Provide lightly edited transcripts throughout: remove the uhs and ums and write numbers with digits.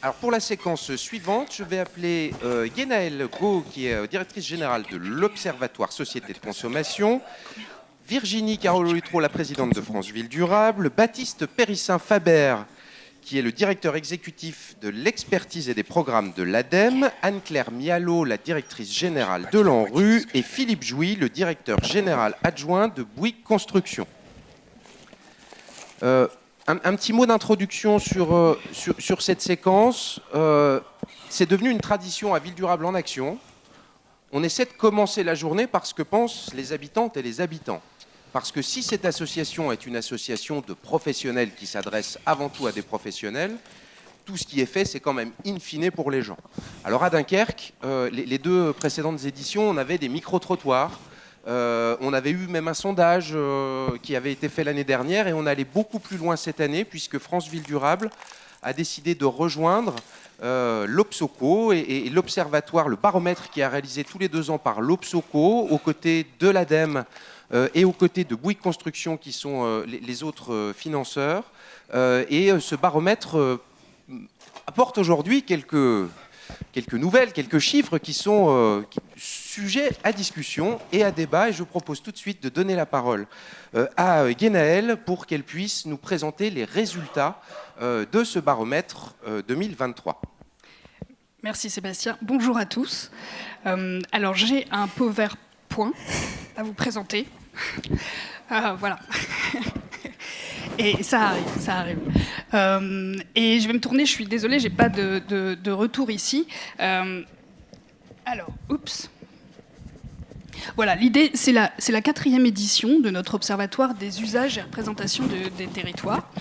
Alors pour la séquence suivante, je vais appeler Guénaëlle Gau, qui est directrice générale de l'Observatoire Société de Consommation, Virginie Carolo-Luttrau, la présidente de France Ville Durable, Baptiste Périssin-Faber, qui est le directeur exécutif de l'expertise et des programmes de l'ADEME, Anne-Claire Mialot, la directrice générale de l'ANRU, et Philippe Jouy, le directeur général adjoint de Bouygues Construction. Un petit mot d'introduction sur cette séquence. C'est devenu une tradition à Ville Durable en Action. On essaie de commencer la journée par ce que pensent les habitantes et les habitants. Parce que si cette association est une association de professionnels qui s'adresse avant tout à des professionnels, tout ce qui est fait, c'est quand même in fine pour les gens. Alors à Dunkerque, les deux précédentes éditions, on avait des micro-trottoirs. On avait eu même un sondage qui avait été fait l'année dernière et on allait beaucoup plus loin cette année puisque France Ville Durable a décidé de rejoindre l'Obsoco et l'observatoire, le baromètre qui est réalisé tous les 2 ans par l'Obsoco aux côtés de l'ADEME et aux côtés de Bouygues Construction qui sont les autres financeurs. Et ce baromètre apporte aujourd'hui quelques nouvelles, quelques chiffres qui sont sujets à discussion et à débat. Et je propose tout de suite de donner la parole à Guénaëlle pour qu'elle puisse nous présenter les résultats de ce baromètre 2023. Merci Sébastien. Bonjour à tous. Alors j'ai un PowerPoint à vous présenter. Voilà. Et ça arrive. Et je vais me tourner, je suis désolée, j'ai pas de retour ici. Alors, oups. Voilà, l'idée, c'est la 4e édition de notre observatoire des usages et représentations des territoires.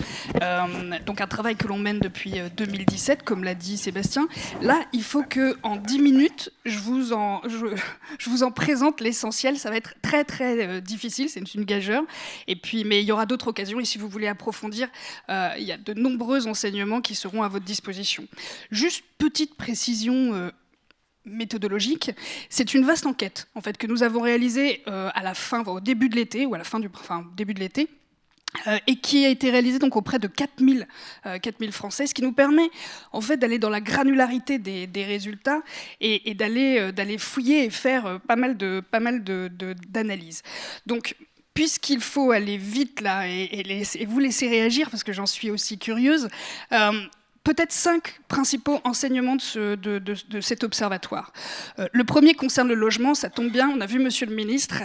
Donc un travail que l'on mène depuis 2017, comme l'a dit Sébastien. Là, il faut qu'en 10 minutes, je vous en présente l'essentiel. Ça va être très très difficile, c'est une gageure. Et puis, mais il y aura d'autres occasions. Et si vous voulez approfondir, il y a de nombreux enseignements qui seront à votre disposition. Juste petite précision méthodologique, c'est une vaste enquête en fait que nous avons réalisée à la fin, au début de l'été ou à la fin début de l'été. Et qui a été réalisée donc auprès de 4000 Français, ce qui nous permet en fait d'aller dans la granularité des résultats et d'aller fouiller et faire pas mal d'analyses. Donc puisqu'il faut aller vite là et vous laisser réagir parce que j'en suis aussi curieuse. Peut-être 5 principaux enseignements de cet observatoire. Le premier concerne le logement, ça tombe bien, on a vu Monsieur le Ministre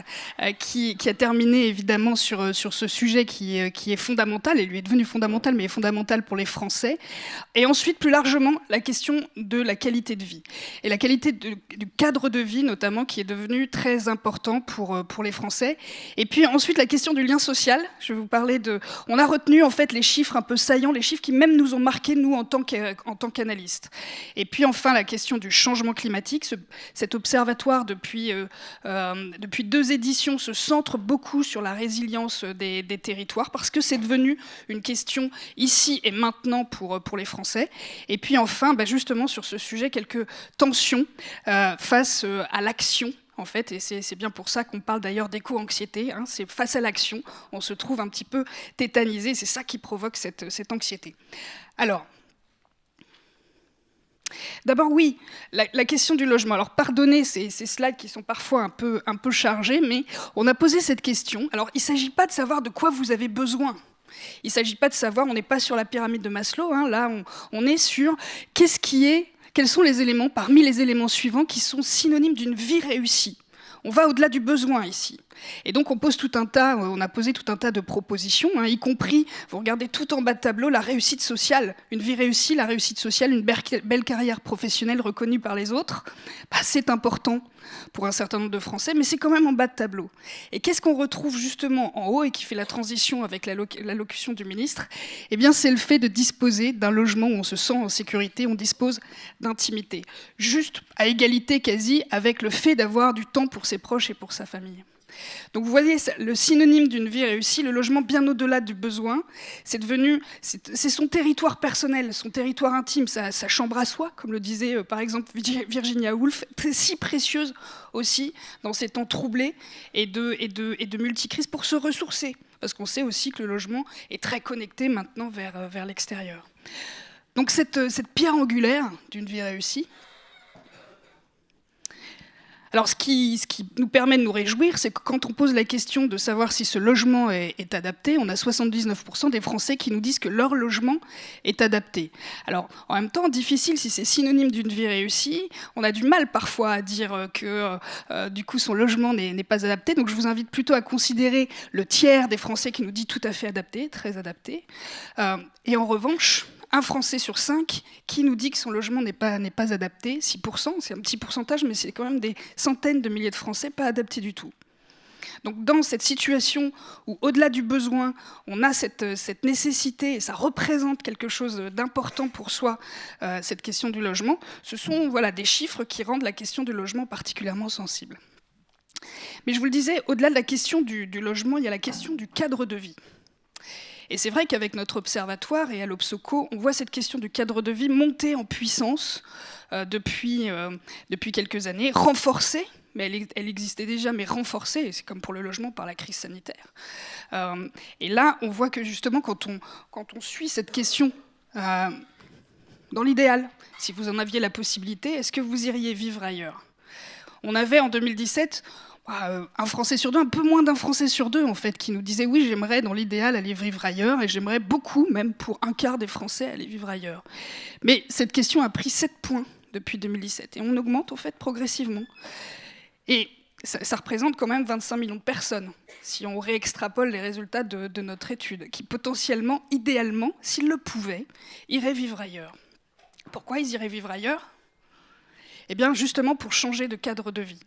qui a terminé évidemment sur ce sujet qui est fondamental, et lui est devenu fondamental, mais est fondamental pour les Français. Et ensuite, plus largement, la question de la qualité de vie. Et la qualité du cadre de vie, notamment, qui est devenu très important pour les Français. Et puis ensuite, la question du lien social. Je vais vous parler on a retenu en fait les chiffres un peu saillants, les chiffres qui même nous ont marqués, nous, en tant qu'analystes. Et puis enfin, la question du changement climatique. Cet observatoire, depuis 2 éditions, se centre beaucoup sur la résilience des territoires, parce que c'est devenu une question ici et maintenant pour les Français. Et puis enfin, justement, sur ce sujet, quelques tensions face à l'action. En fait, et c'est bien pour ça qu'on parle d'ailleurs d'éco-anxiété, hein, c'est face à l'action, on se trouve un petit peu tétanisé, c'est ça qui provoque cette anxiété. Alors, d'abord, oui, la question du logement. Alors, pardonnez ces slides qui sont parfois un peu chargés, mais on a posé cette question. Alors, il ne s'agit pas de savoir de quoi vous avez besoin. Il ne s'agit pas de savoir, on n'est pas sur la pyramide de Maslow, hein, là, on est sur quels sont les éléments, parmi les éléments suivants, qui sont synonymes d'une vie réussie. On va au-delà du besoin ici. Et donc on a posé tout un tas de propositions, hein, y compris, vous regardez tout en bas de tableau, la réussite sociale. Une vie réussie, la réussite sociale, une belle carrière professionnelle reconnue par les autres, c'est important pour un certain nombre de Français, mais c'est quand même en bas de tableau. Et qu'est-ce qu'on retrouve justement en haut et qui fait la transition avec l'allocution du ministre ? Eh bien, c'est le fait de disposer d'un logement où on se sent en sécurité, on dispose d'intimité. Juste à égalité quasi avec le fait d'avoir du temps pour ses proches et pour sa famille. Donc vous voyez, le synonyme d'une vie réussie, le logement bien au-delà du besoin, c'est son territoire personnel, son territoire intime, sa chambre à soi, comme le disait par exemple Virginia Woolf, si précieuse aussi dans ces temps troublés et de multicrises pour se ressourcer, parce qu'on sait aussi que le logement est très connecté maintenant vers l'extérieur. Donc cette pierre angulaire d'une vie réussie, alors ce qui nous permet de nous réjouir, c'est que quand on pose la question de savoir si ce logement est adapté, on a 79% des Français qui nous disent que leur logement est adapté. Alors en même temps, difficile si c'est synonyme d'une vie réussie, on a du mal parfois à dire que du coup son logement n'est pas adapté, donc je vous invite plutôt à considérer le tiers des Français qui nous dit tout à fait adapté, très adapté, et en revanche, un Français sur 5 qui nous dit que son logement n'est pas adapté, 6%, c'est un petit pourcentage, mais c'est quand même des centaines de milliers de Français pas adaptés du tout. Donc dans cette situation où, au-delà du besoin, on a cette nécessité, et ça représente quelque chose d'important pour soi, cette question du logement, ce sont des chiffres qui rendent la question du logement particulièrement sensible. Mais je vous le disais, au-delà de la question du logement, il y a la question du cadre de vie. Et c'est vrai qu'avec notre observatoire et à l'Obsoco, on voit cette question du cadre de vie monter en puissance depuis quelques années, renforcée, mais elle existait déjà, mais renforcée, et c'est comme pour le logement, par la crise sanitaire. Et là, on voit que justement, quand on suit cette question, dans l'idéal, si vous en aviez la possibilité, est-ce que vous iriez vivre ailleurs ? On avait en 2017... un Français sur deux, un peu moins d'un Français sur deux, en fait, qui nous disait « Oui, j'aimerais, dans l'idéal, aller vivre ailleurs, et j'aimerais beaucoup, même pour un quart des Français, aller vivre ailleurs. » Mais cette question a pris 7 points depuis 2017, et on augmente, en fait, progressivement. Et ça représente quand même 25 millions de personnes, si on réextrapole les résultats de notre étude, qui potentiellement, idéalement, s'ils le pouvaient, iraient vivre ailleurs. Pourquoi ils iraient vivre ailleurs ? Eh bien, justement, pour changer de cadre de vie.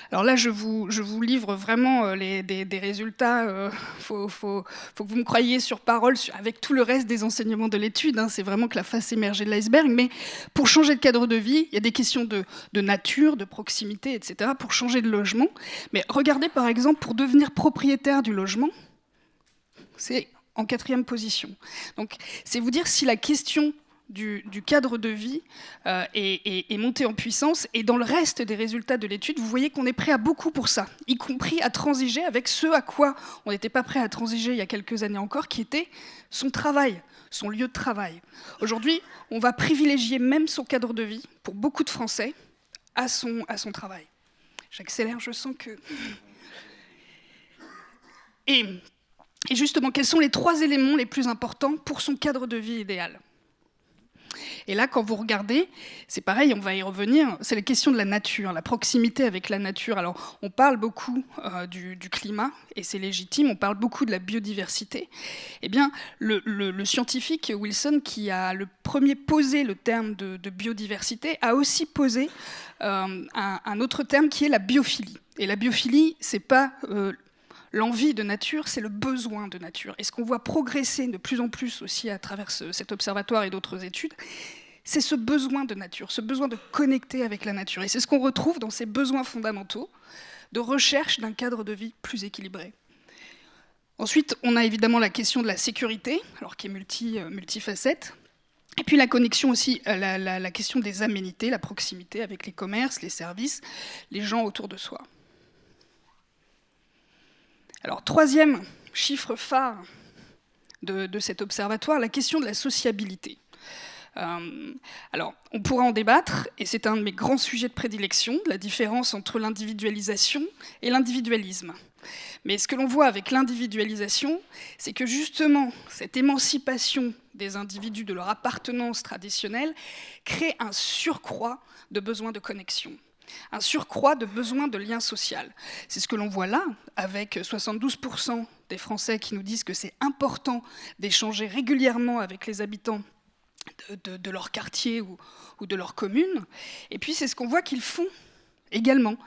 Alors là, je vous livre vraiment des résultats. Faut que vous me croyiez sur parole avec tout le reste des enseignements de l'étude. Hein, c'est vraiment que la face émergée de l'iceberg. Mais pour changer de cadre de vie, il y a des questions de nature, de proximité, etc. Pour changer de logement. Mais regardez, par exemple, pour devenir propriétaire du logement, c'est en 4e position. Donc, c'est vous dire si la question du cadre de vie est monté en puissance, et dans le reste des résultats de l'étude, vous voyez qu'on est prêt à beaucoup pour ça, y compris à transiger avec ce à quoi on n'était pas prêt à transiger il y a quelques années encore, qui était son travail, son lieu de travail. Aujourd'hui, on va privilégier même son cadre de vie, pour beaucoup de Français, à son travail. J'accélère, je sens que... Et justement, quels sont les 3 éléments les plus importants pour son cadre de vie idéal ? Et là, quand vous regardez, c'est pareil, on va y revenir, c'est la question de la nature, la proximité avec la nature. Alors, on parle beaucoup du climat, et c'est légitime, on parle beaucoup de la biodiversité. Eh bien, le scientifique Wilson, qui a le premier posé le terme de biodiversité, a aussi posé un autre terme qui est la biophilie. Et la biophilie, c'est pas... l'envie de nature, c'est le besoin de nature. Et ce qu'on voit progresser de plus en plus aussi à travers cet observatoire et d'autres études, c'est ce besoin de nature, ce besoin de connecter avec la nature. Et c'est ce qu'on retrouve dans ces besoins fondamentaux de recherche d'un cadre de vie plus équilibré. Ensuite, on a évidemment la question de la sécurité, alors qui est multifacette. Et puis la connexion aussi, la question des aménités, la proximité avec les commerces, les services, les gens autour de soi. Alors, 3e chiffre phare de cet observatoire, la question de la sociabilité. Alors, on pourra en débattre, et c'est un de mes grands sujets de prédilection, la différence entre l'individualisation et l'individualisme. Mais ce que l'on voit avec l'individualisation, c'est que justement, cette émancipation des individus de leur appartenance traditionnelle crée un surcroît de besoin de connexion. Un surcroît de besoin de lien social. C'est ce que l'on voit là, avec 72% des Français qui nous disent que c'est important d'échanger régulièrement avec les habitants de leur quartier ou de leur commune. Et puis c'est ce qu'on voit qu'ils font également.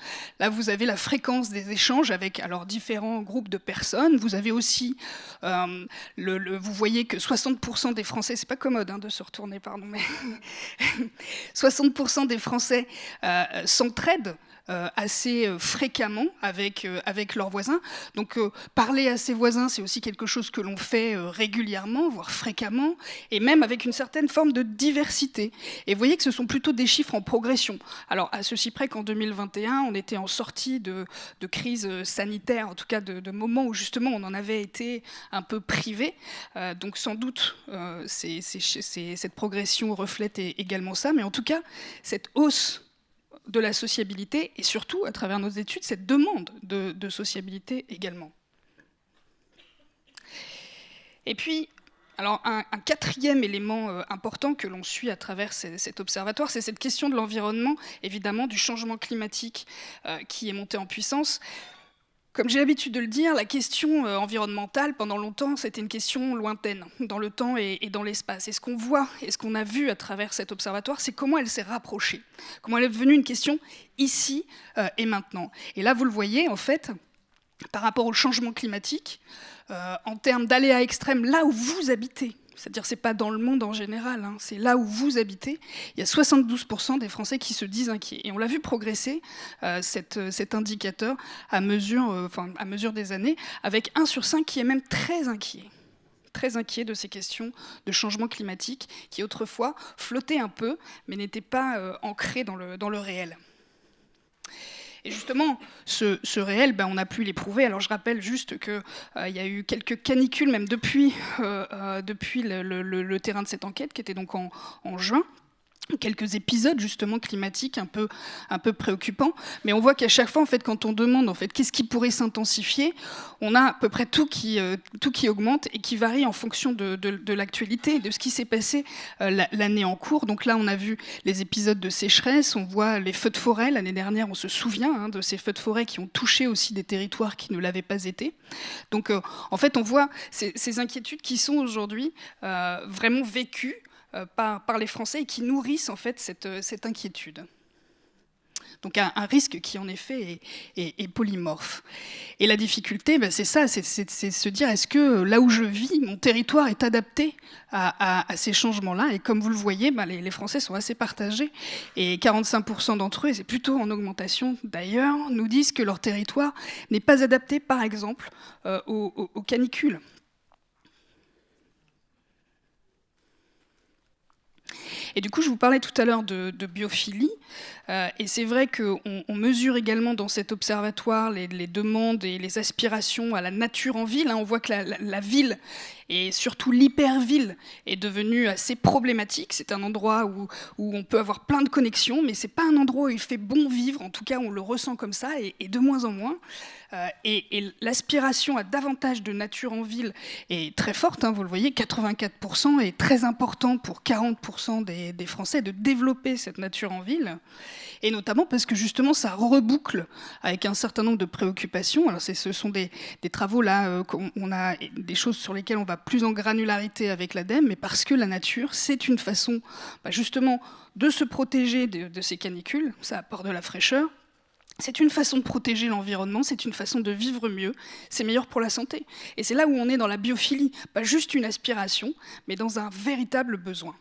Là, vous avez la fréquence des échanges avec différents groupes de personnes. Vous avez aussi, vous voyez que 60% des Français, c'est pas commode de se retourner, pardon, mais 60% des Français s'entraident assez fréquemment avec leurs voisins. Donc parler à ses voisins, c'est aussi quelque chose que l'on fait régulièrement, voire fréquemment, et même avec une certaine forme de diversité. Et vous voyez que ce sont plutôt des chiffres en progression. Alors à ceci près qu'en 2021, on était en sortie de crise sanitaire, en tout cas de moments où justement on en avait été un peu privé. Donc sans doute cette progression reflète également ça, mais en tout cas cette hausse de la sociabilité et surtout, à travers nos études, cette demande de sociabilité également. Et puis, alors un quatrième élément important que l'on suit à travers cet observatoire, c'est cette question de l'environnement, évidemment, du changement climatique qui est monté en puissance. Comme j'ai l'habitude de le dire, la question environnementale, pendant longtemps, c'était une question lointaine, dans le temps et dans l'espace. Et ce qu'on voit, et ce qu'on a vu à travers cet observatoire, c'est comment elle s'est rapprochée, comment elle est devenue une question ici et maintenant. Et là, vous le voyez, en fait, par rapport au changement climatique, en termes d'aléas extrêmes, là où vous habitez, c'est-à-dire c'est pas dans le monde en général, hein, c'est là où vous habitez, il y a 72% des Français qui se disent inquiets. Et on l'a vu progresser, cet indicateur, à mesure des années, avec 1 sur 5 qui est même très inquiet de ces questions de changement climatique, qui autrefois flottaient un peu, mais n'étaient pas ancrées dans le réel. Et justement, ce réel, on a pu l'éprouver. Alors je rappelle juste qu'il y a eu quelques canicules, même depuis le terrain de cette enquête, qui était donc en juin. Quelques épisodes justement climatiques un peu préoccupants, mais on voit qu'à chaque fois, en fait, quand on demande en fait qu'est-ce qui pourrait s'intensifier, on a à peu près tout qui augmente et qui varie en fonction de l'actualité, de ce qui s'est passé l'année en cours. Donc là, on a vu les épisodes de sécheresse, on voit les feux de forêt. L'année dernière, on se souvient de ces feux de forêt qui ont touché aussi des territoires qui ne l'avaient pas été. Donc en fait, on voit ces inquiétudes qui sont aujourd'hui vraiment vécues par les Français et qui nourrissent en fait cette inquiétude. Donc un risque qui en effet est polymorphe. Et la difficulté, c'est ça, c'est se dire est-ce que là où je vis, mon territoire est adapté à ces changements-là. Et comme vous le voyez, les Français sont assez partagés. Et 45% d'entre eux, et c'est plutôt en augmentation d'ailleurs, nous disent que leur territoire n'est pas adapté, par exemple, aux canicules. Et du coup, je vous parlais tout à l'heure de biophilie, et c'est vrai qu'on mesure également dans cet observatoire les demandes et les aspirations à la nature en ville. On voit que la ville, et surtout l'hyperville, est devenue assez problématique. C'est un endroit où on peut avoir plein de connexions, mais c'est pas un endroit où il fait bon vivre, en tout cas on le ressent comme ça, et de moins en moins. Et l'aspiration à davantage de nature en ville est très forte, vous le voyez, 84% est très important pour 40% des Français de développer cette nature en ville, et notamment parce que justement ça reboucle avec un certain nombre de préoccupations. Alors ce sont des travaux là, on a des choses sur lesquelles on va plus en granularité avec l'ADEME, mais parce que la nature, c'est une façon justement de se protéger de ces canicules, ça apporte de la fraîcheur. C'est une façon de protéger l'environnement, c'est une façon de vivre mieux, c'est meilleur pour la santé. Et c'est là où on est dans la biophilie, pas juste une aspiration, mais dans un véritable besoin.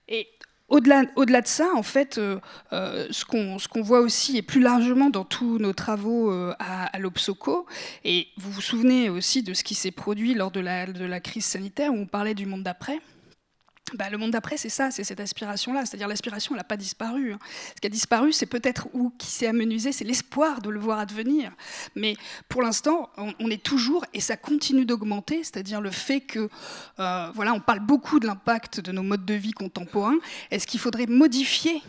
Et au-delà de ça, en fait, ce qu'on voit aussi, et plus largement dans tous nos travaux à l'Obsoco, et vous vous souvenez aussi de ce qui s'est produit lors de la crise sanitaire, où on parlait du monde d'après. Le monde d'après, c'est ça, c'est cette aspiration-là. C'est-à-dire l'aspiration, elle n'a pas disparu. Ce qui a disparu, c'est peut-être, ou qui s'est amenuisé, c'est l'espoir de le voir advenir. Mais pour l'instant, on est toujours, et ça continue d'augmenter, c'est-à-dire le fait que, on parle beaucoup de l'impact de nos modes de vie contemporains. Est-ce qu'il faudrait modifier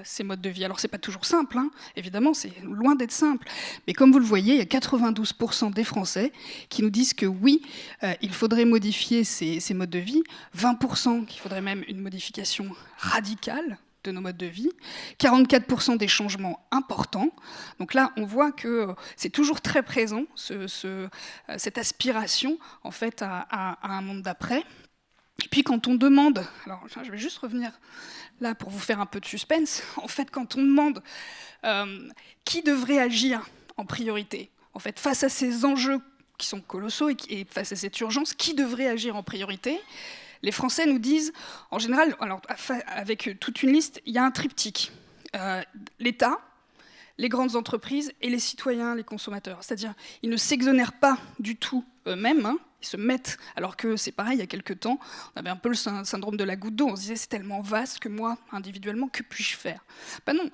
ces modes de vie? Alors c'est pas toujours simple, évidemment, c'est loin d'être simple. Mais comme vous le voyez, il y a 92% des Français qui nous disent que oui, il faudrait modifier ces modes de vie, 20% qu'il faudrait même une modification radicale de nos modes de vie, 44% des changements importants. Donc là, on voit que c'est toujours très présent, cette aspiration en fait à un monde d'après. Et puis quand on demande, alors je vais juste revenir là pour vous faire un peu de suspense, en fait quand on demande qui devrait agir en priorité, en fait face à ces enjeux qui sont colossaux et face à cette urgence, qui devrait agir en priorité, les Français nous disent, en général, alors, avec toute une liste, il y a un triptyque. L'État, les grandes entreprises et les citoyens, les consommateurs. C'est-à-dire, ils ne s'exonèrent pas du tout eux-mêmes, hein. Ils se mettent, alors que c'est pareil, il y a quelques temps, on avait un peu le syndrome de la goutte d'eau, on se disait c'est tellement vaste que moi, individuellement, que puis-je faire? Ben non,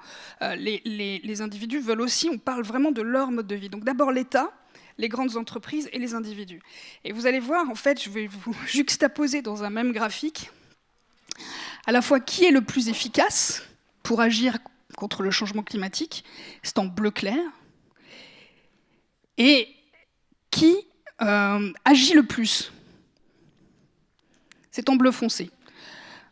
les individus veulent aussi, on parle vraiment de leur mode de vie. Donc d'abord l'État, les grandes entreprises et les individus. Et vous allez voir, en fait, je vais vous juxtaposer dans un même graphique, à la fois qui est le plus efficace pour agir contre le changement climatique, c'est en bleu clair, et qui agit le plus, c'est en bleu foncé.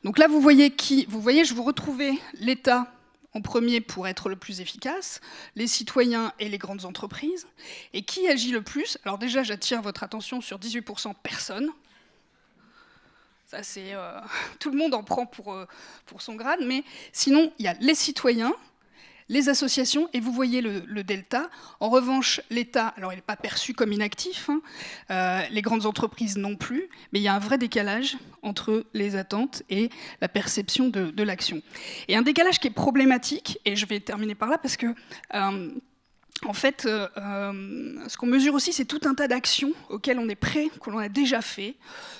Donc là, vous voyez, je vous retrouvais l'État en premier pour être le plus efficace, les citoyens et les grandes entreprises. Et qui agit le plus? Alors déjà, j'attire votre attention sur 18% personne. Ça, c'est tout le monde en prend pour son grade, mais sinon, il y a les citoyens, les associations, et vous voyez le delta. En revanche, l'État, alors il n'est pas perçu comme inactif, hein, les grandes entreprises non plus, mais il y a un vrai décalage entre les attentes et la perception de l'action. Et un décalage qui est problématique, et je vais terminer par là, parce que en fait, ce qu'on mesure aussi, c'est tout un tas d'actions auxquelles on est prêt, que l'on a déjà fait,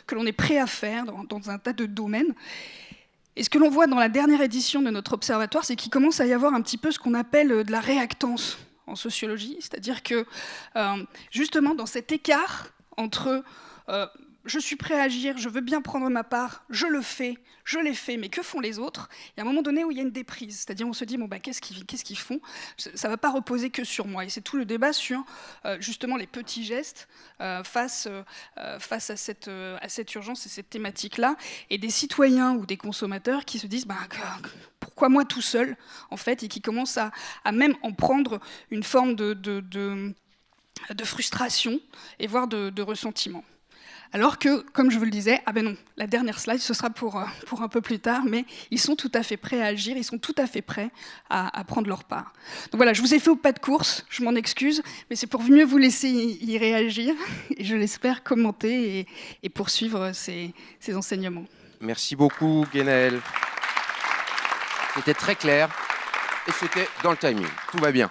que l'on est prêt à faire dans un tas de domaines. Et ce que l'on voit dans la dernière édition de notre observatoire, c'est qu'il commence à y avoir un petit peu ce qu'on appelle de la réactance en sociologie, c'est-à-dire que justement dans cet écart entre je suis prêt à agir, je veux bien prendre ma part, je le fais, je l'ai fait, mais que font les autres? Il y a un moment donné où il y a une déprise, c'est-à-dire on se dit, bon, bah, qu'est-ce qu'ils font? Ça ne va pas reposer que sur moi. Et c'est tout le débat sur justement les petits gestes face à cette urgence et cette thématique-là, et des citoyens ou des consommateurs qui se disent, bah, pourquoi moi tout seul, en fait, et qui commencent à même en prendre une forme de frustration et voire de ressentiment. Alors que, comme je vous le disais, ah ben non, la dernière slide, ce sera pour un peu plus tard, mais ils sont tout à fait prêts à agir, ils sont tout à fait prêts à prendre leur part. Donc voilà, je vous ai fait au pas de course, je m'en excuse, mais c'est pour mieux vous laisser y réagir, et je l'espère commenter et poursuivre ces enseignements. Merci beaucoup, Guénel. C'était très clair, et c'était dans le timing. Tout va bien.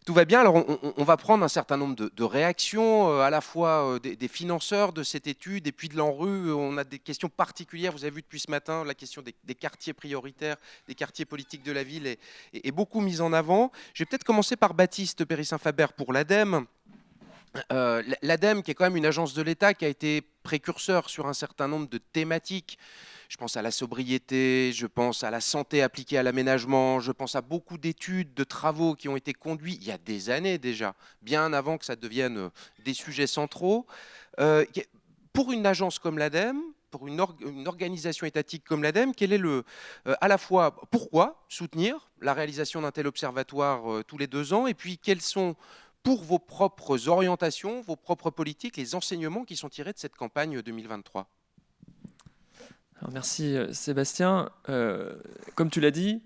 Tout va bien, alors on va prendre un certain nombre de réactions, à la fois des financeurs de cette étude et puis de l'ANRU. On a des questions particulières, vous avez vu depuis ce matin, la question des quartiers prioritaires, des quartiers politiques de la ville est beaucoup mise en avant. Je vais peut-être commencer par Baptiste Périssin-Faber pour l'ADEME. L'ADEME, qui est quand même une agence de l'État, qui a été précurseur sur un certain nombre de thématiques. Je pense à la sobriété, je pense à la santé appliquée à l'aménagement, je pense à beaucoup d'études, de travaux qui ont été conduits il y a des années déjà, bien avant que ça devienne des sujets centraux. Pour une agence comme l'ADEME, pour une organisation étatique comme l'ADEME, quel est à la fois pourquoi soutenir la réalisation d'un tel observatoire tous les 2 ans, et puis quels sont pour vos propres orientations, vos propres politiques, les enseignements qui sont tirés de cette campagne 2023? Alors merci Sébastien. Comme tu l'as dit,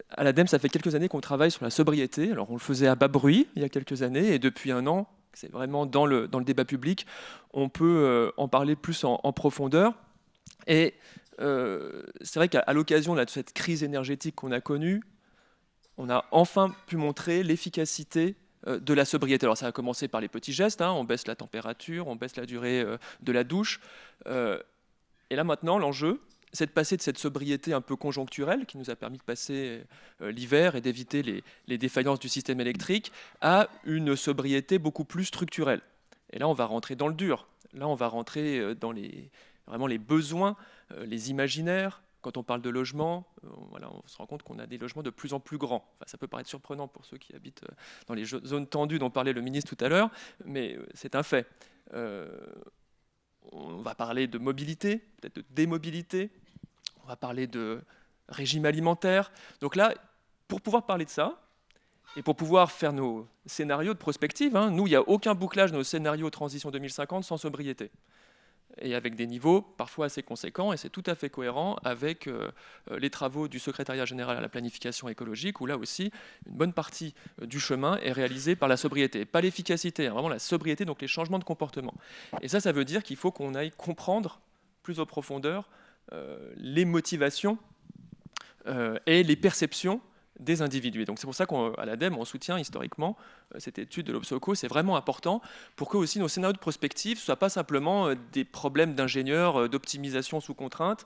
à l'ADEME, ça fait quelques années qu'on travaille sur la sobriété. Alors on le faisait à bas bruit il y a quelques années, et depuis 1 an, c'est vraiment dans le débat public, on peut en parler plus en profondeur. Et c'est vrai qu'à l'occasion de cette crise énergétique qu'on a connue, on a enfin pu montrer l'efficacité de la sobriété. Alors ça a commencé par les petits gestes, hein, on baisse la température, on baisse la durée de la douche. Et là maintenant, l'enjeu, c'est de passer de cette sobriété un peu conjoncturelle qui nous a permis de passer l'hiver et d'éviter les défaillances du système électrique à une sobriété beaucoup plus structurelle. Et là, on va rentrer dans le dur. Là, on va rentrer dans vraiment les besoins, les imaginaires. Quand on parle de logement, voilà, on se rend compte qu'on a des logements de plus en plus grands. Enfin, ça peut paraître surprenant pour ceux qui habitent dans les zones tendues dont parlait le ministre tout à l'heure, mais c'est un fait. On va parler de mobilité, peut-être de démobilité, on va parler de régime alimentaire. Donc là, pour pouvoir parler de ça, et pour pouvoir faire nos scénarios de prospective, hein, nous, il n'y a aucun bouclage de nos scénarios transition 2050 sans sobriété. Et avec des niveaux parfois assez conséquents, et c'est tout à fait cohérent avec les travaux du secrétariat général à la planification écologique, où là aussi, une bonne partie du chemin est réalisée par la sobriété. Pas l'efficacité, hein, vraiment la sobriété, donc les changements de comportement. Et ça veut dire qu'il faut qu'on aille comprendre plus en profondeur les motivations et les perceptions des individus. Et donc c'est pour ça qu'à l'ADEME, on soutient historiquement cette étude de l'Obsoco. C'est vraiment important pour que aussi nos scénarios de prospective ne soient pas simplement des problèmes d'ingénieurs, d'optimisation sous contrainte.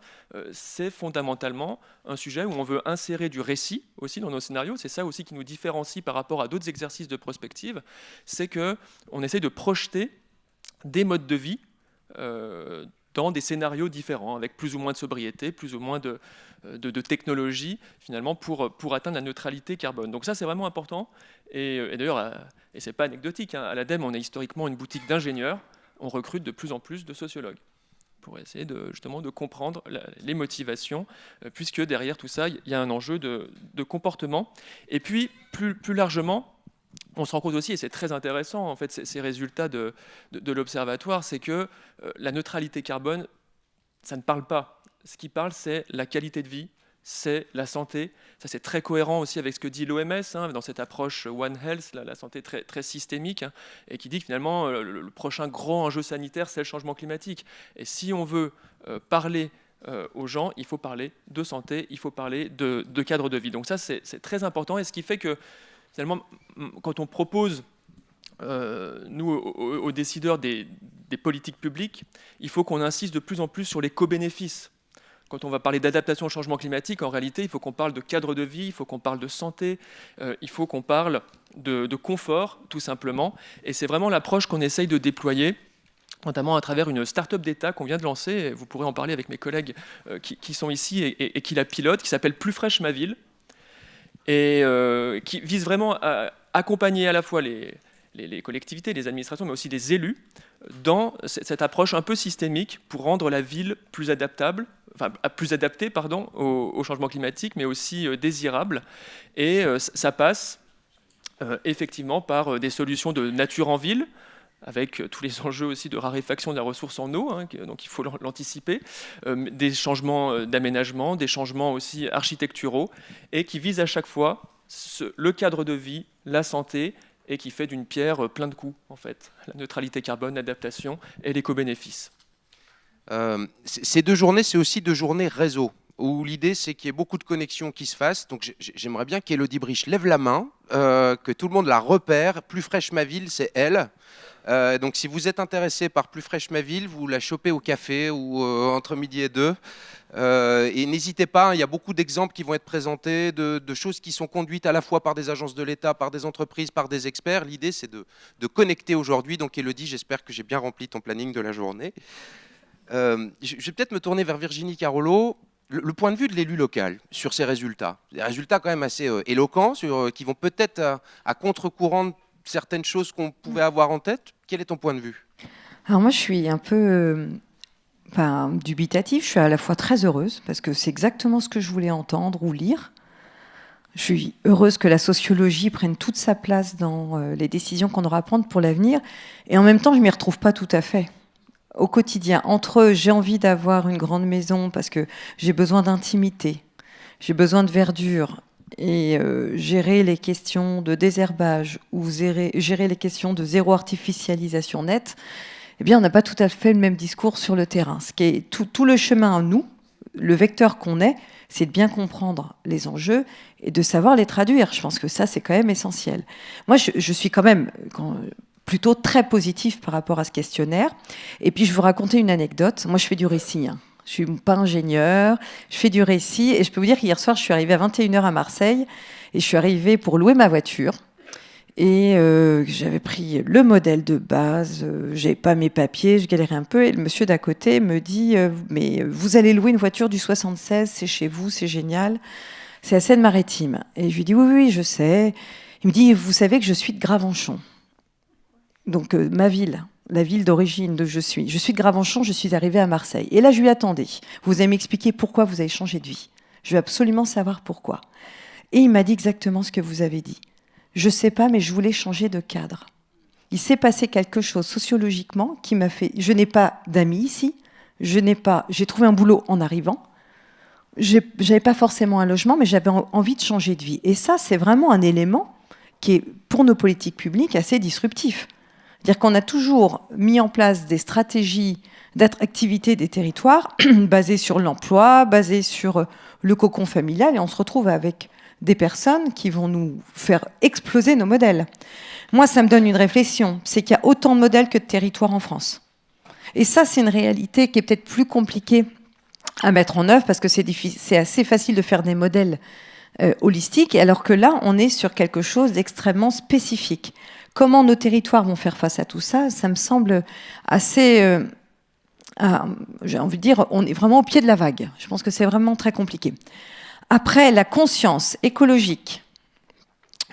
C'est fondamentalement un sujet où on veut insérer du récit aussi dans nos scénarios. C'est ça aussi qui nous différencie par rapport à d'autres exercices de prospective. C'est qu'on essaie de projeter des modes de vie dans des scénarios différents, avec plus ou moins de sobriété, plus ou moins de technologie, finalement, pour atteindre la neutralité carbone. Donc ça, c'est vraiment important. Et d'ailleurs, et c'est pas anecdotique, hein, à l'ADEME, on est historiquement une boutique d'ingénieurs. On recrute de plus en plus de sociologues pour essayer justement de comprendre les motivations, puisque derrière tout ça, il y a un enjeu de comportement. Et puis, plus largement, on se rend compte aussi, et c'est très intéressant, en fait, ces résultats de l'Observatoire, c'est que la neutralité carbone, ça ne parle pas. Ce qui parle, c'est la qualité de vie, c'est la santé. Ça, c'est très cohérent aussi avec ce que dit l'OMS, hein, dans cette approche One Health, la santé très, très systémique, hein, et qui dit que finalement, le prochain grand enjeu sanitaire, c'est le changement climatique. Et si on veut parler aux gens, il faut parler de santé, il faut parler de cadre de vie. Donc ça, c'est très important, et ce qui fait que finalement, quand on propose, nous, aux décideurs des politiques publiques, il faut qu'on insiste de plus en plus sur les co-bénéfices. Quand on va parler d'adaptation au changement climatique, en réalité, il faut qu'on parle de cadre de vie, il faut qu'on parle de santé, il faut qu'on parle de confort, tout simplement. Et c'est vraiment l'approche qu'on essaye de déployer, notamment à travers une start-up d'État qu'on vient de lancer. Et vous pourrez en parler avec mes collègues qui sont ici et qui la pilotent, qui s'appelle Plus fraîche ma ville, et qui vise vraiment à accompagner à la fois les collectivités, les administrations, mais aussi les élus, dans cette approche un peu systémique pour rendre la ville plus adaptable, enfin plus adaptée, pardon, au changement climatique, mais aussi désirable. Et ça passe effectivement par des solutions de nature en ville, avec tous les enjeux aussi de raréfaction de la ressource en eau, hein, donc il faut l'anticiper, des changements d'aménagement, des changements aussi architecturaux, et qui visent à chaque fois le cadre de vie, la santé, et qui fait d'une pierre plein de coups, en fait. La neutralité carbone, l'adaptation et l'éco-bénéfice. Ces 2 journées, c'est aussi 2 journées réseau, où l'idée, c'est qu'il y ait beaucoup de connexions qui se fassent. Donc j'aimerais bien qu'Élodie Brich lève la main, que tout le monde la repère. Plus fraîche ma ville, c'est elle. Donc si vous êtes intéressé par Plus fraîche ma ville, vous la chopez au café ou entre midi et 2. Et n'hésitez pas, hein, il y a beaucoup d'exemples qui vont être présentés de choses qui sont conduites à la fois par des agences de l'État, par des entreprises, par des experts. L'idée, c'est de connecter aujourd'hui. Donc Élodie, j'espère que j'ai bien rempli ton planning de la journée. Je vais peut-être me tourner vers Virginie Carollo. Le point de vue de l'élu local sur ces résultats, des résultats quand même assez éloquents, qui vont peut-être à contre-courant de certaines choses qu'on pouvait avoir en tête. Quel est ton point de vue ? Alors moi, je suis un peu dubitative. Je suis à la fois très heureuse, parce que c'est exactement ce que je voulais entendre ou lire. Je suis heureuse que la sociologie prenne toute sa place dans les décisions qu'on aura à prendre pour l'avenir. Et en même temps, je ne m'y retrouve pas tout à fait. Au quotidien, entre eux, j'ai envie d'avoir une grande maison parce que j'ai besoin d'intimité, j'ai besoin de verdure, et gérer les questions de désherbage ou gérer les questions de zéro artificialisation nette, eh bien, on n'a pas tout à fait le même discours sur le terrain. Ce qui est tout le chemin à nous, le vecteur qu'on est, c'est de bien comprendre les enjeux et de savoir les traduire. Je pense que ça, c'est quand même essentiel. Moi, je suis quand même plutôt très positif par rapport à ce questionnaire. Et puis, je vais vous raconter une anecdote. Moi, je fais du récit. Je suis pas ingénieure, je fais du récit. Et je peux vous dire qu'hier soir, je suis arrivée à 21h à Marseille. Et je suis arrivée pour louer ma voiture. Et j'avais pris le modèle de base. J'avais pas mes papiers, je galérais un peu. Et le monsieur d'à côté me dit mais vous allez louer une voiture du 76, c'est chez vous, c'est génial. C'est à Seine-Maritime. Et je lui dis oui, je sais. Il me dit vous savez que je suis de Gravenchon. Donc ma ville, la ville d'origine de je suis de Gravenchon, je suis arrivée à Marseille. Et là, je lui attendais. Vous allez m'expliquer pourquoi vous avez changé de vie. Je veux absolument savoir pourquoi. Et il m'a dit exactement ce que vous avez dit. Je sais pas, mais je voulais changer de cadre. Il s'est passé quelque chose sociologiquement qui m'a fait... Je n'ai pas d'amis ici. J'ai trouvé un boulot en arrivant. J'avais pas forcément un logement, mais j'avais envie de changer de vie. Et ça, c'est vraiment un élément qui est, pour nos politiques publiques, assez disruptif. C'est-à-dire qu'on a toujours mis en place des stratégies d'attractivité des territoires, basé sur l'emploi, basé sur le cocon familial, et on se retrouve avec des personnes qui vont nous faire exploser nos modèles. Moi, ça me donne une réflexion, c'est qu'il y a autant de modèles que de territoires en France. Et ça, c'est une réalité qui est peut-être plus compliquée à mettre en œuvre, parce que c'est assez facile de faire des modèles holistiques, alors que là, on est sur quelque chose d'extrêmement spécifique. Comment nos territoires vont faire face à tout ça, ça me semble assez... j'ai envie de dire, on est vraiment au pied de la vague. Je pense que c'est vraiment très compliqué. Après, la conscience écologique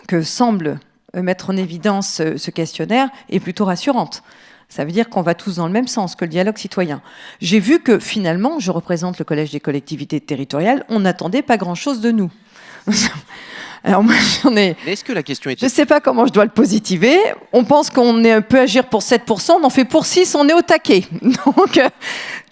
que semble mettre en évidence ce questionnaire est plutôt rassurante. Ça veut dire qu'on va tous dans le même sens, que le dialogue citoyen. J'ai vu que finalement, je représente le Collège des collectivités territoriales, on n'attendait pas grand-chose de nous. Alors moi, Mais est-ce que la question est... Je ne sais pas comment je dois le positiver. On pense qu'on peut agir pour 7%, on en fait pour 6%, on est au taquet. Donc,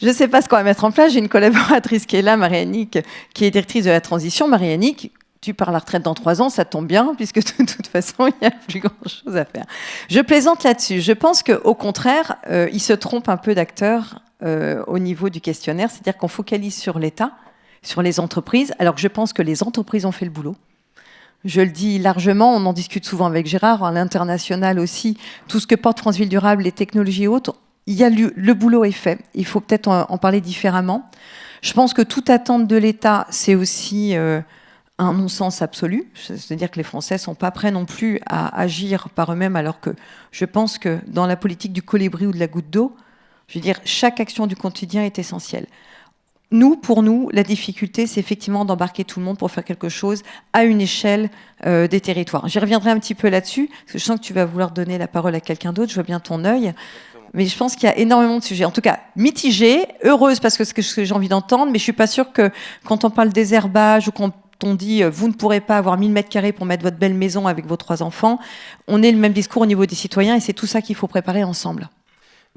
je ne sais pas ce qu'on va mettre en place. J'ai une collaboratrice qui est là, Marie-Annick, qui est directrice de la transition. Marie-Annick, tu pars à la retraite dans 3 ans, ça tombe bien, puisque de toute façon, il n'y a plus grand-chose à faire. Je plaisante là-dessus. Je pense qu'au contraire, il se trompe un peu d'acteur au niveau du questionnaire. C'est-à-dire qu'on focalise sur l'État, sur les entreprises, alors que je pense que les entreprises ont fait le boulot. Je le dis largement, on en discute souvent avec Gérard, à l'international aussi, tout ce que porte France Ville Durable, les technologies hautes, le boulot est fait. Il faut peut-être en parler différemment. Je pense que toute attente de l'État, c'est aussi un non-sens absolu. C'est-à-dire que les Français ne sont pas prêts non plus à agir par eux-mêmes, alors que je pense que dans la politique du colibri ou de la goutte d'eau, je veux dire, chaque action du quotidien est essentielle. Pour nous, la difficulté, c'est effectivement d'embarquer tout le monde pour faire quelque chose à une échelle des territoires. J'y reviendrai un petit peu là-dessus, parce que je sens que tu vas vouloir donner la parole à quelqu'un d'autre, je vois bien ton œil. Mais je pense qu'il y a énormément de sujets. En tout cas, mitigée, heureuse, parce que c'est ce que j'ai envie d'entendre, mais je ne suis pas sûre que quand on parle désherbage ou quand on dit vous ne pourrez pas avoir 1000 mètres carrés pour mettre votre belle maison avec vos 3 enfants, on ait le même discours au niveau des citoyens, et c'est tout ça qu'il faut préparer ensemble.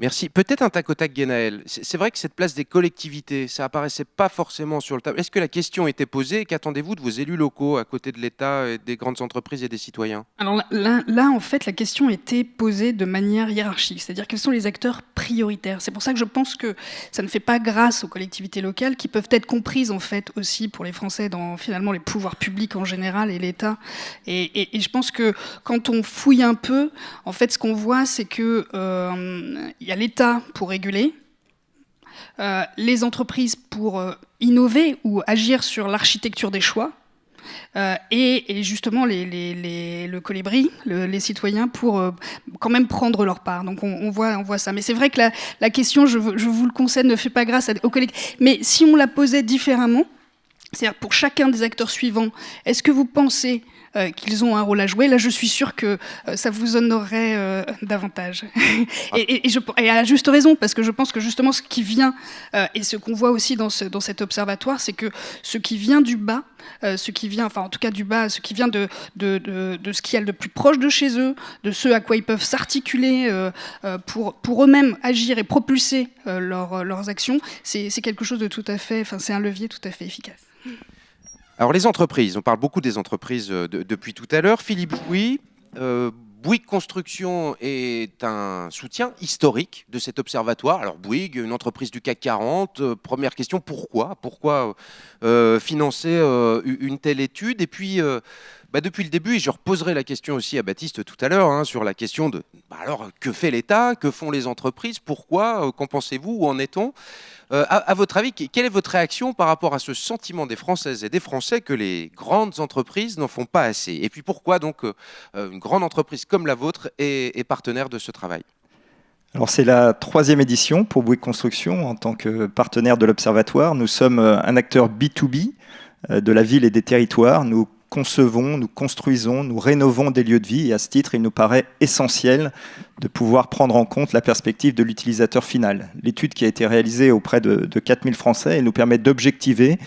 Merci. Peut-être un tac au tac, Guénaël. C'est vrai que cette place des collectivités, ça apparaissait pas forcément sur le tableau. Est-ce que la question était posée et qu'attendez-vous de vos élus locaux à côté de l'État et des grandes entreprises et des citoyens? Alors là, en fait, la question était posée de manière hiérarchique, c'est-à-dire quels sont les acteurs prioritaires. C'est pour ça que je pense que ça ne fait pas grâce aux collectivités locales qui peuvent être comprises en fait aussi pour les Français dans finalement les pouvoirs publics en général et l'État. Et je pense que quand on fouille un peu, en fait, ce qu'on voit, c'est que il y a l'État pour réguler, les entreprises pour innover ou agir sur l'architecture des choix, et justement le colibri, les citoyens pour quand même prendre leur part. Donc on voit ça. Mais c'est vrai que la question, je vous le concède, ne fait pas grâce aux collectivités. Mais si on la posait différemment, c'est-à-dire pour chacun des acteurs suivants, est-ce que vous pensez qu'ils ont un rôle à jouer? Là, je suis sûre que ça vous honorerait davantage. et à juste raison, parce que je pense que justement ce qui vient, et ce qu'on voit aussi dans cet observatoire, c'est que ce qui vient du bas, ce qui vient de ce qu'il y a de plus proche de chez eux, de ce à quoi ils peuvent s'articuler pour eux-mêmes agir et propulser leurs actions, c'est quelque chose de tout à fait, c'est un levier tout à fait efficace. Alors les entreprises, on parle beaucoup des entreprises depuis tout à l'heure. Philippe Bouygues, Bouygues Construction est un soutien historique de cet observatoire. Alors Bouygues, une entreprise du CAC 40, première question, pourquoi financer une telle étude? Et puis, depuis le début, et je reposerai la question aussi à Baptiste tout à l'heure, sur la question de alors que fait l'État, que font les entreprises, pourquoi, qu'en pensez-vous, où en est-on? À votre avis, quelle est votre réaction par rapport à ce sentiment des Françaises et des Français que les grandes entreprises n'en font pas assez? Et puis pourquoi donc une grande entreprise comme la vôtre est partenaire de ce travail? Alors c'est la 3e édition pour Bouygues Construction en tant que partenaire de l'Observatoire. Nous sommes un acteur B2B de la ville et des territoires. Nous concevons, nous construisons, nous rénovons des lieux de vie, et à ce titre, il nous paraît essentiel de pouvoir prendre en compte la perspective de l'utilisateur final. L'étude qui a été réalisée auprès de 4000 Français, elle nous permet d'objectiver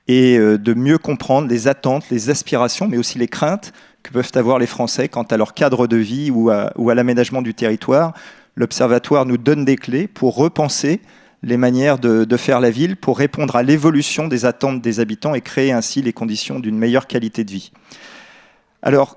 et de mieux comprendre les attentes, les aspirations, mais aussi les craintes que peuvent avoir les Français quant à leur cadre de vie ou à l'aménagement du territoire. L'Observatoire nous donne des clés pour repenser les manières de faire la ville, pour répondre à l'évolution des attentes des habitants et créer ainsi les conditions d'une meilleure qualité de vie. Alors,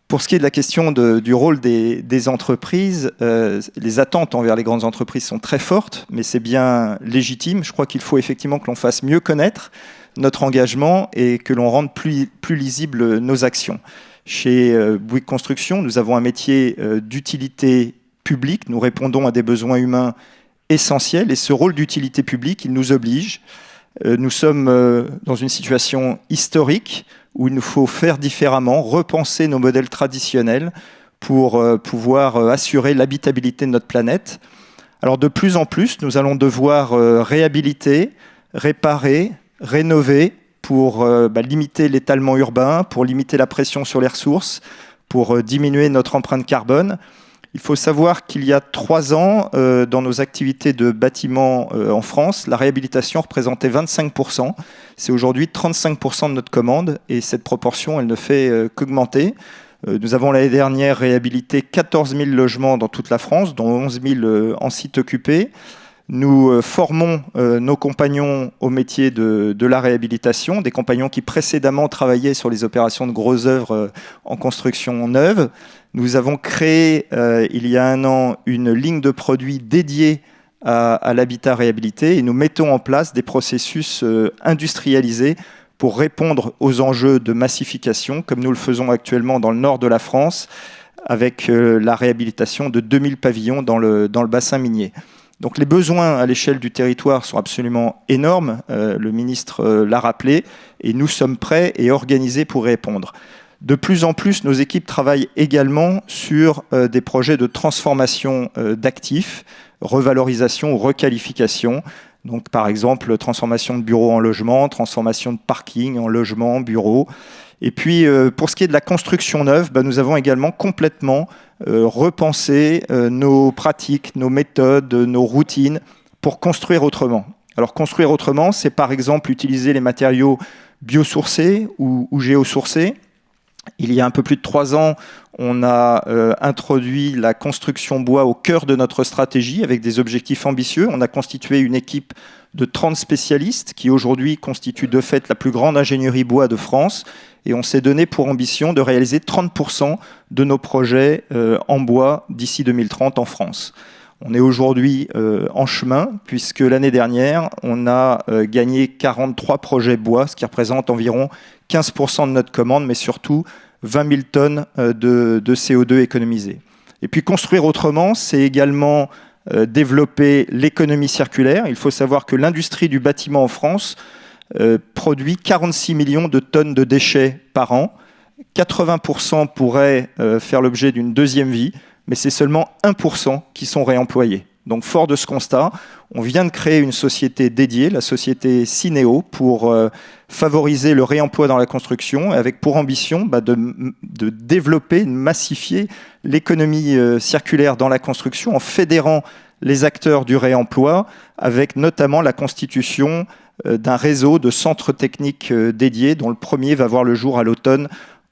Pour ce qui est de la question du rôle des entreprises, les attentes envers les grandes entreprises sont très fortes, mais c'est bien légitime. Je crois qu'il faut effectivement que l'on fasse mieux connaître notre engagement et que l'on rende plus lisibles nos actions. Chez Bouygues Construction, nous avons un métier d'utilité publique. Nous répondons à des besoins humains essentiels et ce rôle d'utilité publique, il nous oblige. Nous sommes dans une situation historique où il nous faut faire différemment, repenser nos modèles traditionnels pour pouvoir assurer l'habitabilité de notre planète. Alors de plus en plus, nous allons devoir réhabiliter, réparer, rénover pour limiter l'étalement urbain, pour limiter la pression sur les ressources, pour diminuer notre empreinte carbone. Il faut savoir qu'il y a 3 ans, dans nos activités de bâtiment en France, la réhabilitation représentait 25%. C'est aujourd'hui 35% de notre commande et cette proportion, elle ne fait qu'augmenter. Nous avons l'année dernière réhabilité 14 000 logements dans toute la France, dont 11 000 en site occupé. Nous formons nos compagnons au métier de la réhabilitation, des compagnons qui précédemment travaillaient sur les opérations de grosses œuvres en construction neuve. Nous avons créé, il y a 1 an, une ligne de produits dédiée à l'habitat réhabilité et nous mettons en place des processus industrialisés pour répondre aux enjeux de massification, comme nous le faisons actuellement dans le nord de la France, avec la réhabilitation de 2000 pavillons dans le bassin minier. Donc les besoins à l'échelle du territoire sont absolument énormes, le ministre l'a rappelé, et nous sommes prêts et organisés pour répondre. De plus en plus, nos équipes travaillent également sur des projets de transformation d'actifs, revalorisation ou requalification. Donc par exemple, transformation de bureaux en logements, transformation de parking en logements, bureaux. Et puis, pour ce qui est de la construction neuve, nous avons également complètement repensé nos pratiques, nos méthodes, nos routines pour construire autrement. Alors, construire autrement, c'est par exemple utiliser les matériaux biosourcés ou géosourcés. Il y a un peu plus de 3 ans, on a introduit la construction bois au cœur de notre stratégie avec des objectifs ambitieux. On a constitué une équipe de 30 spécialistes qui aujourd'hui constitue de fait la plus grande ingénierie bois de France. Et on s'est donné pour ambition de réaliser 30% de nos projets en bois d'ici 2030 en France. On est aujourd'hui en chemin, puisque l'année dernière, on a gagné 43 projets bois, ce qui représente environ 15% de notre commande, mais surtout 20 000 tonnes de CO2 économisées. Et puis construire autrement, c'est également développer l'économie circulaire. Il faut savoir que l'industrie du bâtiment en France produit 46 millions de tonnes de déchets par an. 80% pourraient faire l'objet d'une deuxième vie, mais c'est seulement 1% qui sont réemployés. Donc fort de ce constat, on vient de créer une société dédiée, la société Cineo, pour favoriser le réemploi dans la construction, avec pour ambition de développer, de massifier l'économie circulaire dans la construction en fédérant les acteurs du réemploi, avec notamment la constitution d'un réseau de centres techniques dédiés, dont le premier va voir le jour à l'automne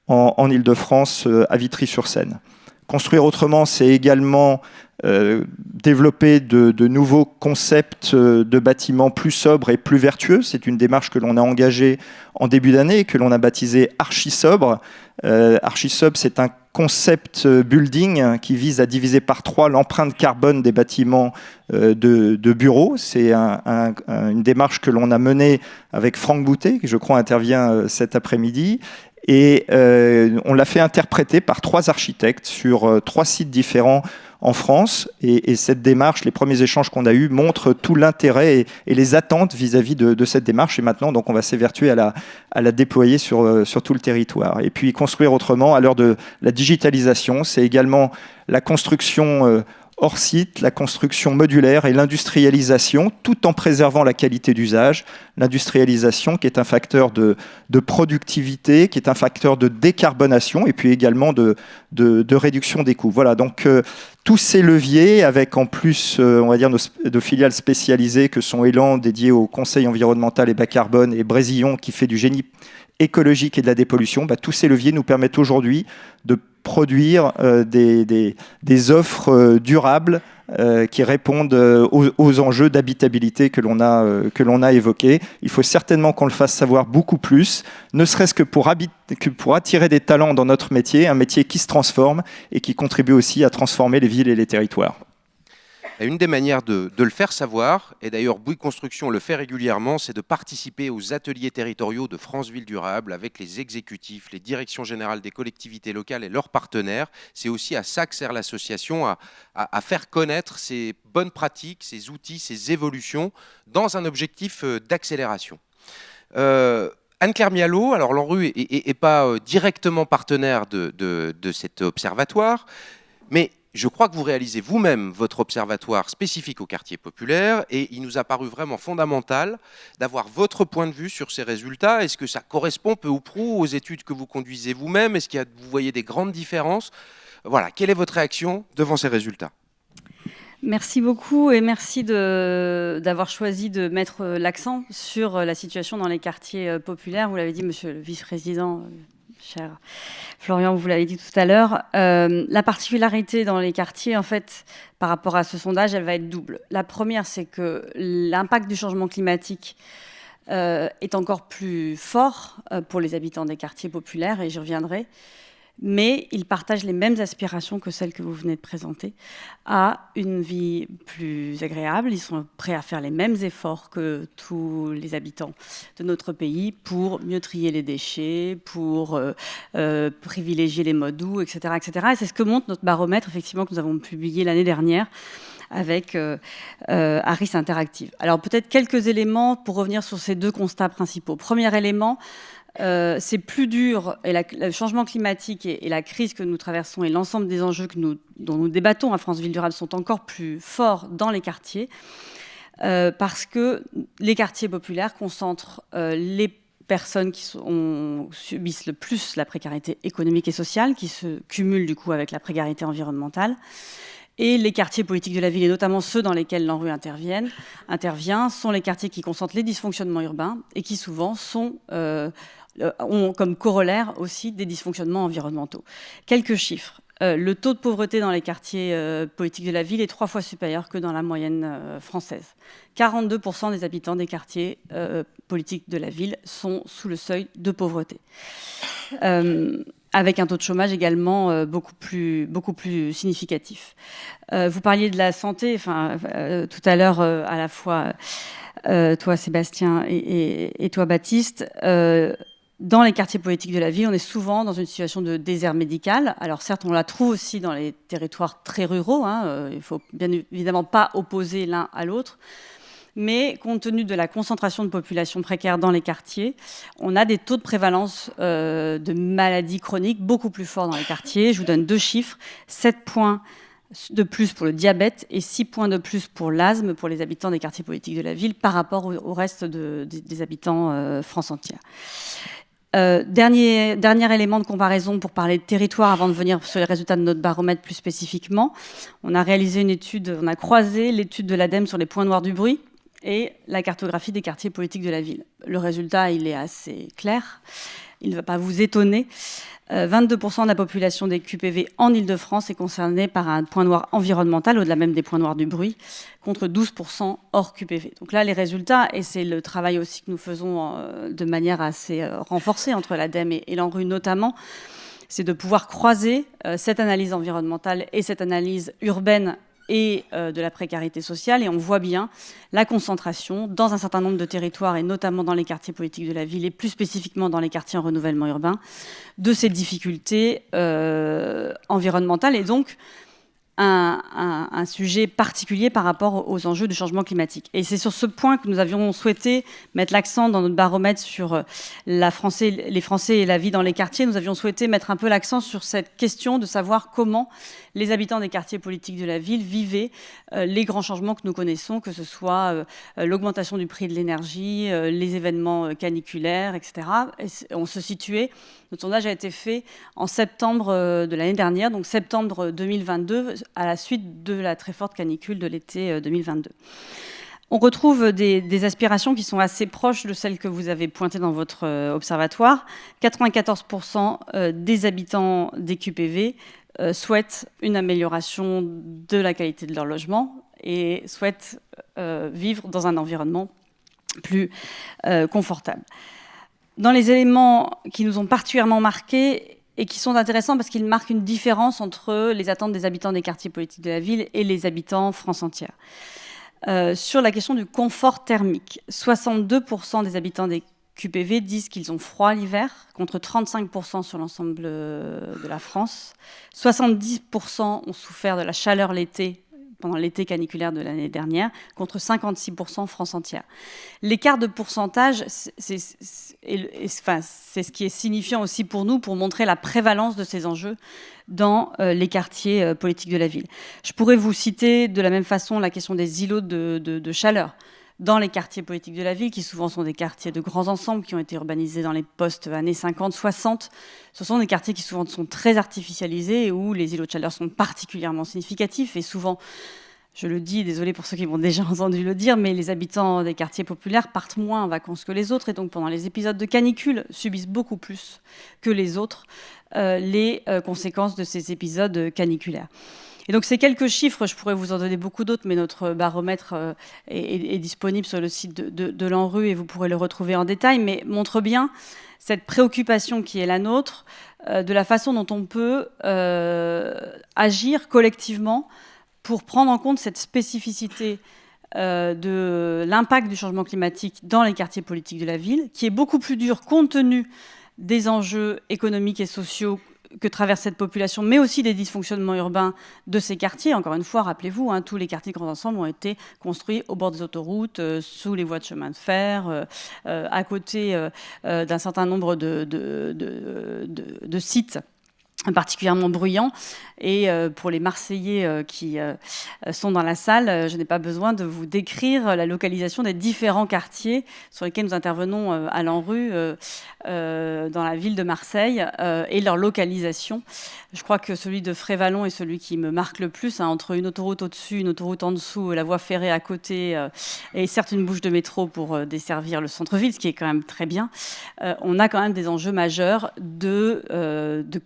en Île-de-France, à Vitry-sur-Seine. Construire autrement, c'est également développer de nouveaux concepts de bâtiments plus sobres et plus vertueux. C'est une démarche que l'on a engagée en début d'année et que l'on a baptisée Archisobre. Archisobre, c'est un concept building qui vise à diviser par 3 l'empreinte carbone des bâtiments de bureaux. C'est une démarche que l'on a menée avec Franck Boutet, qui je crois intervient cet après-midi. Et on l'a fait interpréter par 3 architectes sur 3 sites différents en France. Et cette démarche, les premiers échanges qu'on a eus montrent tout l'intérêt et les attentes vis-à-vis de cette démarche. Et maintenant, donc, on va s'évertuer à la déployer sur tout le territoire. Et puis, construire autrement, à l'heure de la digitalisation, c'est également la construction hors site, la construction modulaire et l'industrialisation, tout en préservant la qualité d'usage. L'industrialisation qui est un facteur de productivité, qui est un facteur de décarbonation et puis également de réduction des coûts. Voilà, donc tous ces leviers, avec en plus, on va dire, nos filiales spécialisées que sont Elan, dédiées au conseil environnemental et bas carbone, et Brésillon, qui fait du génie écologique et de la dépollution, tous ces leviers nous permettent aujourd'hui de produire des offres durables qui répondent aux enjeux d'habitabilité que l'on a évoqués. Il faut certainement qu'on le fasse savoir beaucoup plus, ne serait-ce que pour attirer des talents dans notre métier, un métier qui se transforme et qui contribue aussi à transformer les villes et les territoires. Une des manières de le faire savoir, et d'ailleurs Bouygues Construction le fait régulièrement, c'est de participer aux ateliers territoriaux de France Ville Durable avec les exécutifs, les directions générales des collectivités locales et leurs partenaires. C'est aussi à ça que sert l'association, à faire connaître ces bonnes pratiques, ces outils, ces évolutions dans un objectif d'accélération. Anne-Claire Mialot, alors l'ANRU n'est pas directement partenaire de cet observatoire, mais je crois que vous réalisez vous-même votre observatoire spécifique aux quartiers populaires et il nous a paru vraiment fondamental d'avoir votre point de vue sur ces résultats. Est-ce que ça correspond peu ou prou aux études que vous conduisez vous-même? Est-ce que vous voyez des grandes différences? Voilà, quelle est votre réaction devant ces résultats? Merci beaucoup et merci d'avoir choisi de mettre l'accent sur la situation dans les quartiers populaires. Vous l'avez dit, monsieur le vice-président, cher Florian, vous l'avez dit tout à l'heure. La particularité dans les quartiers, en fait, par rapport à ce sondage, elle va être double. La première, c'est que l'impact du changement climatique est encore plus fort pour les habitants des quartiers populaires, et j'y reviendrai. Mais ils partagent les mêmes aspirations que celles que vous venez de présenter, à une vie plus agréable. Ils sont prêts à faire les mêmes efforts que tous les habitants de notre pays pour mieux trier les déchets, pour privilégier les modes doux, etc., etc. Et c'est ce que montre notre baromètre, effectivement, que nous avons publié l'année dernière avec Harris Interactive. Alors peut-être quelques éléments pour revenir sur ces deux constats principaux. Premier élément, c'est plus dur, et le changement climatique et la crise que nous traversons et l'ensemble des enjeux dont nous débattons à France Ville Durable sont encore plus forts dans les quartiers, parce que les quartiers populaires concentrent les personnes qui subissent le plus la précarité économique et sociale, qui se cumulent du coup avec la précarité environnementale. Et les quartiers politiques de la ville, et notamment ceux dans lesquels l'ANRU intervient, sont les quartiers qui concentrent les dysfonctionnements urbains et qui souvent ont comme corollaire aussi des dysfonctionnements environnementaux. Quelques chiffres. Le taux de pauvreté dans les quartiers politiques de la ville est 3 fois supérieur que dans la moyenne française. 42% des habitants des quartiers politiques de la ville sont sous le seuil de pauvreté. Avec un taux de chômage également beaucoup plus significatif. Vous parliez de la santé, tout à l'heure, à la fois toi Sébastien et toi Baptiste. Dans les quartiers politiques de la ville, on est souvent dans une situation de désert médical. Alors certes, on la trouve aussi dans les territoires très ruraux. Il ne faut bien évidemment pas opposer l'un à l'autre. Mais compte tenu de la concentration de population précaire dans les quartiers, on a des taux de prévalence de maladies chroniques beaucoup plus forts dans les quartiers. Je vous donne 2 chiffres, 7 points de plus pour le diabète et 6 points de plus pour l'asthme pour les habitants des quartiers politiques de la ville par rapport au reste des habitants France entière. Dernier élément de comparaison pour parler de territoire avant de venir sur les résultats de notre baromètre plus spécifiquement. On a réalisé une étude, on a croisé l'étude de l'ADEME sur les points noirs du bruit et la cartographie des quartiers politiques de la ville. Le résultat, il est assez clair, il ne va pas vous étonner. 22% de la population des QPV en Ile-de-France est concernée par un point noir environnemental, au-delà même des points noirs du bruit, contre 12% hors QPV. Donc là, les résultats, et c'est le travail aussi que nous faisons de manière assez renforcée entre l'ADEME et l'ANRU notamment, c'est de pouvoir croiser cette analyse environnementale et cette analyse urbaine et de la précarité sociale. Et on voit bien la concentration dans un certain nombre de territoires, et notamment dans les quartiers politiques de la ville, et plus spécifiquement dans les quartiers en renouvellement urbain, de ces difficultés environnementales, et donc un sujet particulier par rapport aux enjeux du changement climatique. Et c'est sur ce point que nous avions souhaité mettre l'accent dans notre baromètre sur les Français et la vie dans les quartiers. Nous avions souhaité mettre un peu l'accent sur cette question de savoir comment les habitants des quartiers politiques de la ville vivaient les grands changements que nous connaissons, que ce soit l'augmentation du prix de l'énergie, les événements caniculaires, etc. Et on se situait, notre sondage a été fait en septembre de l'année dernière, donc septembre 2022, à la suite de la très forte canicule de l'été 2022. On retrouve des aspirations qui sont assez proches de celles que vous avez pointées dans votre observatoire. 94% des habitants des QPV souhaitent une amélioration de la qualité de leur logement et souhaitent vivre dans un environnement plus confortable. Dans les éléments qui nous ont particulièrement marqués et qui sont intéressants parce qu'ils marquent une différence entre les attentes des habitants des quartiers politiques de la ville et les habitants France entière. Sur la question du confort thermique, 62% des habitants des QPV disent qu'ils ont froid l'hiver, contre 35% sur l'ensemble de la France. 70% ont souffert de la chaleur l'été, pendant l'été caniculaire de l'année dernière, contre 56% France entière. L'écart de pourcentage, c'est ce qui est signifiant aussi pour nous, pour montrer la prévalence de ces enjeux dans les quartiers politiques de la ville. Je pourrais vous citer de la même façon la question des îlots de chaleur dans les quartiers politiques de la ville, qui souvent sont des quartiers de grands ensembles, qui ont été urbanisés dans les post-années 50-60. Ce sont des quartiers qui souvent sont très artificialisés et où les îlots de chaleur sont particulièrement significatifs. Et souvent, je le dis, désolé pour ceux qui m'ont déjà entendu le dire, mais les habitants des quartiers populaires partent moins en vacances que les autres. Et donc, pendant les épisodes de canicule, subissent beaucoup plus que les autres les conséquences de ces épisodes caniculaires. Et donc ces quelques chiffres, je pourrais vous en donner beaucoup d'autres, mais notre baromètre est disponible sur le site de l'ANRU et vous pourrez le retrouver en détail, mais montre bien cette préoccupation qui est la nôtre, de la façon dont on peut agir collectivement pour prendre en compte cette spécificité de l'impact du changement climatique dans les quartiers politiques de la ville, qui est beaucoup plus dur compte tenu des enjeux économiques et sociaux que traverse cette population, mais aussi des dysfonctionnements urbains de ces quartiers. Encore une fois, rappelez-vous, tous les quartiers de grands ensembles ont été construits au bord des autoroutes, sous les voies de chemin de fer, à côté d'un certain nombre de sites particulièrement bruyants. Et pour les Marseillais qui sont dans la salle, je n'ai pas besoin de vous décrire la localisation des différents quartiers sur lesquels nous intervenons à l'ANRU dans la ville de Marseille et leur localisation. Je crois que celui de Frévalon est celui qui me marque le plus, entre une autoroute au-dessus, une autoroute en dessous, la voie ferrée à côté et certes une bouche de métro pour desservir le centre-ville, ce qui est quand même très bien. On a quand même des enjeux majeurs de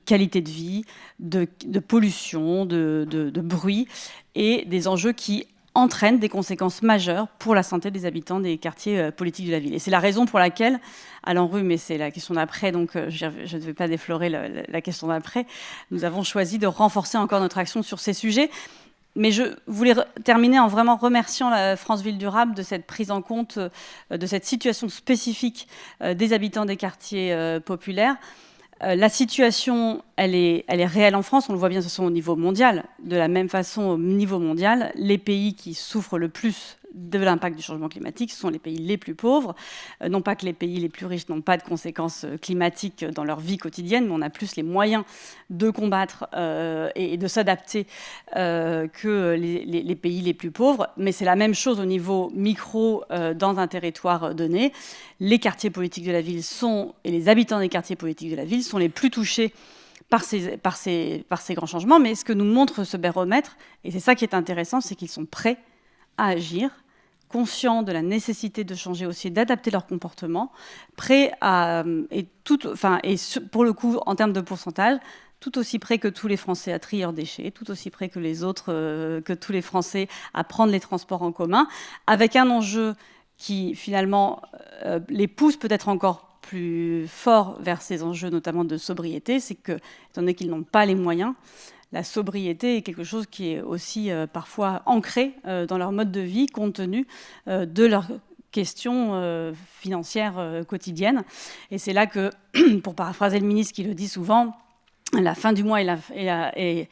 qualité de vie, de pollution, de bruit et des enjeux qui entraînent des conséquences majeures pour la santé des habitants des quartiers politiques de la ville. Et c'est la raison pour laquelle, à l'ANRU, mais c'est la question d'après, donc je ne vais pas déflorer la question d'après, nous avons choisi de renforcer encore notre action sur ces sujets. Mais je voulais terminer en vraiment remerciant la France Ville Durable de cette prise en compte de cette situation spécifique des habitants des quartiers populaires. La situation, elle est réelle en France, on le voit bien de toute façon au niveau mondial. De la même façon, au niveau mondial, les pays qui souffrent le plus de l'impact du changement climatique, ce sont les pays les plus pauvres. Non pas que les pays les plus riches n'ont pas de conséquences climatiques dans leur vie quotidienne, mais on a plus les moyens de combattre et de s'adapter que les pays les plus pauvres. Mais c'est la même chose au niveau micro dans un territoire donné. Les quartiers politiques de la ville et les habitants des quartiers politiques de la ville sont les plus touchés par ces grands changements. Mais ce que nous montre ce baromètre, et c'est ça qui est intéressant, c'est qu'ils sont prêts à agir, conscients de la nécessité de changer aussi, d'adapter leur comportement, prêts à, pour le coup, en termes de pourcentage, tout aussi prêts que tous les Français à trier leurs déchets, tout aussi prêts que les autres, que tous les Français à prendre les transports en commun, avec un enjeu qui, finalement, les pousse peut-être encore plus fort vers ces enjeux, notamment de sobriété, c'est que, étant donné qu'ils n'ont pas les moyens, la sobriété est quelque chose qui est aussi parfois ancré dans leur mode de vie, compte tenu de leurs questions financières quotidiennes. Et c'est là que, pour paraphraser le ministre qui le dit souvent, la fin du mois les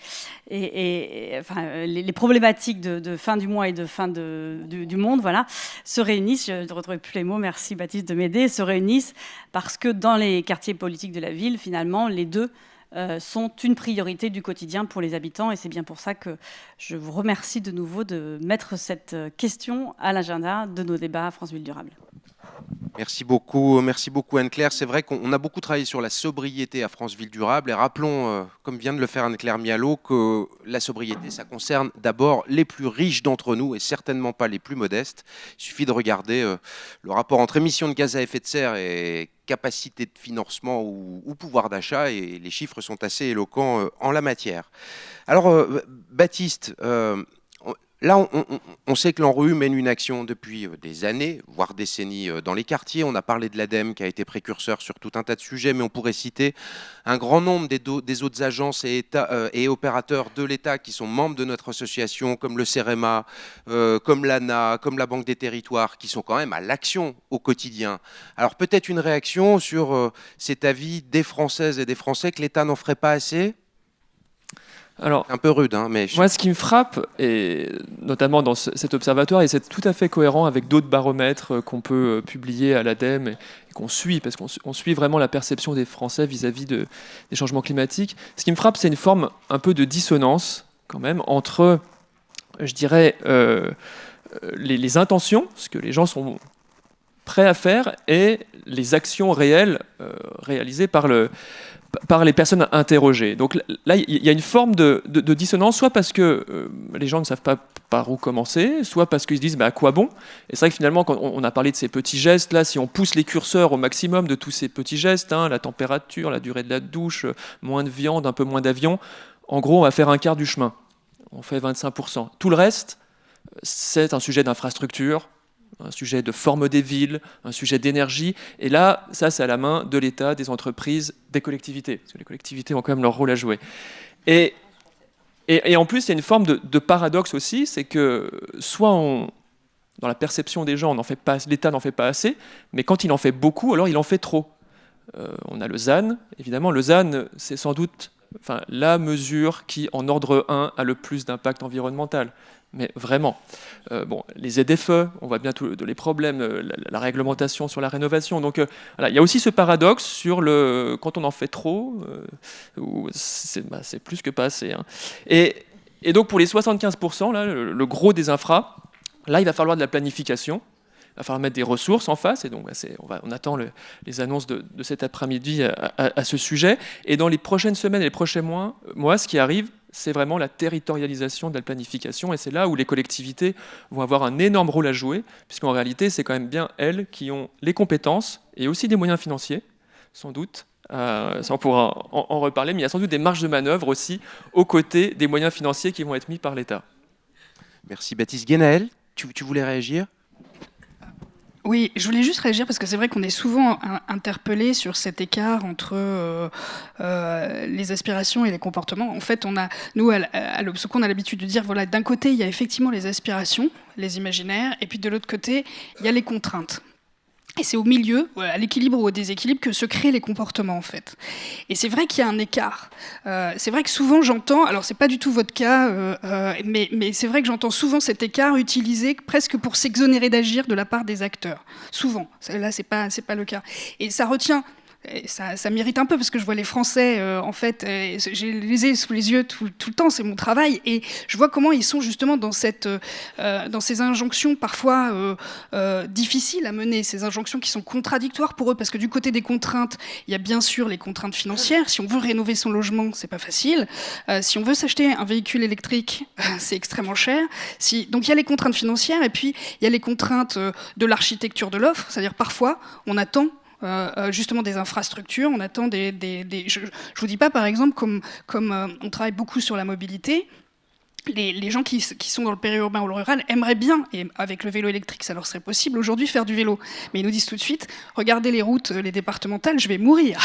problématiques de fin du mois et de fin du monde, voilà, se réunissent, je ne retrouvais plus les mots, merci Baptiste de m'aider, se réunissent parce que dans les quartiers politiques de la ville, finalement, les deux sont une priorité du quotidien pour les habitants. Et c'est bien pour ça que je vous remercie de nouveau de mettre cette question à l'agenda de nos débats à France Ville Durable. Merci beaucoup Anne-Claire. C'est vrai qu'on a beaucoup travaillé sur la sobriété à France Ville Durable et rappelons, comme vient de le faire Anne-Claire Mialot, que la sobriété, ça concerne d'abord les plus riches d'entre nous et certainement pas les plus modestes. Il suffit de regarder le rapport entre émissions de gaz à effet de serre et capacité de financement ou pouvoir d'achat et les chiffres sont assez éloquents en la matière. Alors Baptiste, là, on sait que l'ANRU mène une action depuis des années, voire décennies dans les quartiers. On a parlé de l'ADEME qui a été précurseur sur tout un tas de sujets, mais on pourrait citer un grand nombre des autres agences et opérateurs de l'État qui sont membres de notre association, comme le CEREMA, comme l'ANA, comme la Banque des Territoires, qui sont quand même à l'action au quotidien. Alors peut-être une réaction sur cet avis des Françaises et des Français que l'État n'en ferait pas assez ? Alors, un peu rude, hein, mais... Moi, ce qui me frappe, et notamment dans cet observatoire, et c'est tout à fait cohérent avec d'autres baromètres qu'on peut publier à l'ADEME et qu'on suit, parce qu'on suit vraiment la perception des Français vis-à-vis des changements climatiques, ce qui me frappe, c'est une forme un peu de dissonance, quand même, entre, je dirais, les intentions, ce que les gens sont prêts à faire, et les actions réelles réalisées par les personnes interrogées. Donc là, il y a une forme de dissonance, soit parce que les gens ne savent pas par où commencer, soit parce qu'ils se disent à quoi bon. Et c'est vrai que finalement, quand on a parlé de ces petits gestes, là, si on pousse les curseurs au maximum de tous ces petits gestes, la température, la durée de la douche, moins de viande, un peu moins d'avion, en gros, on va faire un quart du chemin. On fait 25%. Tout le reste, c'est un sujet d'infrastructure, un sujet de forme des villes, un sujet d'énergie. Et là, ça, c'est à la main de l'État, des entreprises, des collectivités, parce que les collectivités ont quand même leur rôle à jouer. Et en plus, il y a une forme de paradoxe aussi, c'est que soit dans la perception des gens, l'État n'en fait pas assez, mais quand il en fait beaucoup, alors il en fait trop. On a le ZAN, évidemment. Le ZAN, c'est sans doute la mesure qui, en ordre 1, a le plus d'impact environnemental. Mais vraiment. Les ZFE, on voit bien tous les problèmes, la réglementation sur la rénovation. Donc voilà, il y a aussi ce paradoxe sur quand on en fait trop, c'est plus que pas assez. Hein. Et donc pour les 75%, là, le gros des infras, là il va falloir de la planification. Il va falloir mettre des ressources en face, et donc on attend les annonces de cet après-midi à ce sujet. Et dans les prochaines semaines et les prochains mois, ce qui arrive, c'est vraiment la territorialisation de la planification, et c'est là où les collectivités vont avoir un énorme rôle à jouer, puisqu'en réalité, c'est quand même bien elles qui ont les compétences, et aussi des moyens financiers, sans doute. Ça, on pourra en reparler, mais il y a sans doute des marges de manœuvre aussi, aux côtés des moyens financiers qui vont être mis par l'État. Merci Baptiste. Guénaël, tu voulais réagir ? Oui, je voulais juste réagir parce que c'est vrai qu'on est souvent interpellé sur cet écart entre les aspirations et les comportements. En fait, nous, à l'Obsoco, on a l'habitude de dire, voilà, d'un côté, il y a effectivement les aspirations, les imaginaires, et puis de l'autre côté, il y a les contraintes. Et c'est au milieu, à l'équilibre ou au déséquilibre, que se créent les comportements, en fait. Et c'est vrai qu'il y a un écart. C'est vrai que souvent, j'entends, alors c'est pas du tout votre cas, mais c'est vrai que j'entends souvent cet écart utilisé presque pour s'exonérer d'agir de la part des acteurs. Souvent. Là, c'est pas le cas. Et ça retient... Ça m'irrite un peu parce que je vois les Français, en fait, j'ai les ai sous les yeux tout le temps, c'est mon travail, et je vois comment ils sont justement dans ces injonctions parfois difficiles à mener, ces injonctions qui sont contradictoires pour eux, parce que du côté des contraintes, il y a bien sûr les contraintes financières. Si on veut rénover son logement, c'est pas facile. Si on veut s'acheter un véhicule électrique, c'est extrêmement cher. Donc il y a les contraintes financières, et puis il y a les contraintes de l'architecture de l'offre, c'est-à-dire parfois on attend justement des infrastructures, on attend je vous dis pas par exemple comme on travaille beaucoup sur la mobilité, les gens qui sont dans le périurbain ou le rural aimeraient bien, et avec le vélo électrique ça leur serait possible aujourd'hui, faire du vélo, mais ils nous disent tout de suite, regardez les routes, les départementales, je vais mourir.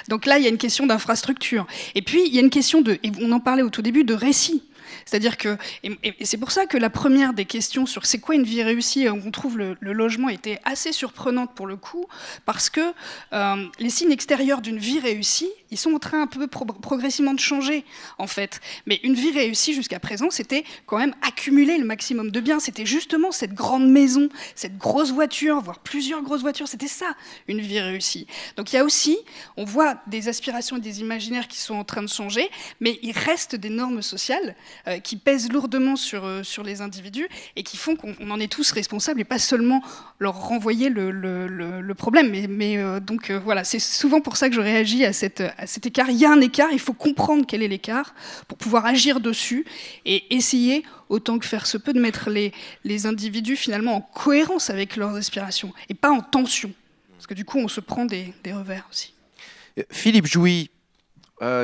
Donc là il y a une question d'infrastructure, et puis il y a une question et on en parlait au tout début, de récit. C'est-à-dire que, et c'est pour ça que la première des questions sur c'est quoi une vie réussie, on trouve le logement, était assez surprenante pour le coup, parce que les signes extérieurs d'une vie réussie, ils sont en train un peu progressivement de changer, en fait. Mais une vie réussie jusqu'à présent, c'était quand même accumuler le maximum de biens. C'était justement cette grande maison, cette grosse voiture, voire plusieurs grosses voitures. C'était ça, une vie réussie. Donc il y a aussi, on voit des aspirations et des imaginaires qui sont en train de changer, mais il reste des normes sociales qui pèsent lourdement sur les individus et qui font qu'on en est tous responsables et pas seulement leur renvoyer le problème. Donc voilà, c'est souvent pour ça que je réagis à cet écart. Il y a un écart, il faut comprendre quel est l'écart pour pouvoir agir dessus et essayer, autant que faire se peut, de mettre les individus finalement en cohérence avec leurs aspirations et pas en tension. Parce que du coup, on se prend des revers aussi. Philippe Jouy,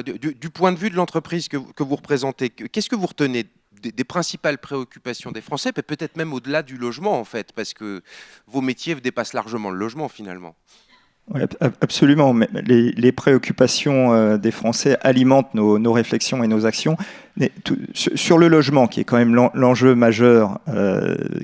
du point de vue de l'entreprise que vous représentez, qu'est-ce que vous retenez des principales préoccupations des Français, peut-être même au-delà du logement, en fait, parce que vos métiers dépassent largement le logement, finalement? Oui, absolument. Les préoccupations des Français alimentent nos réflexions et nos actions. Sur le logement, qui est quand même l'enjeu majeur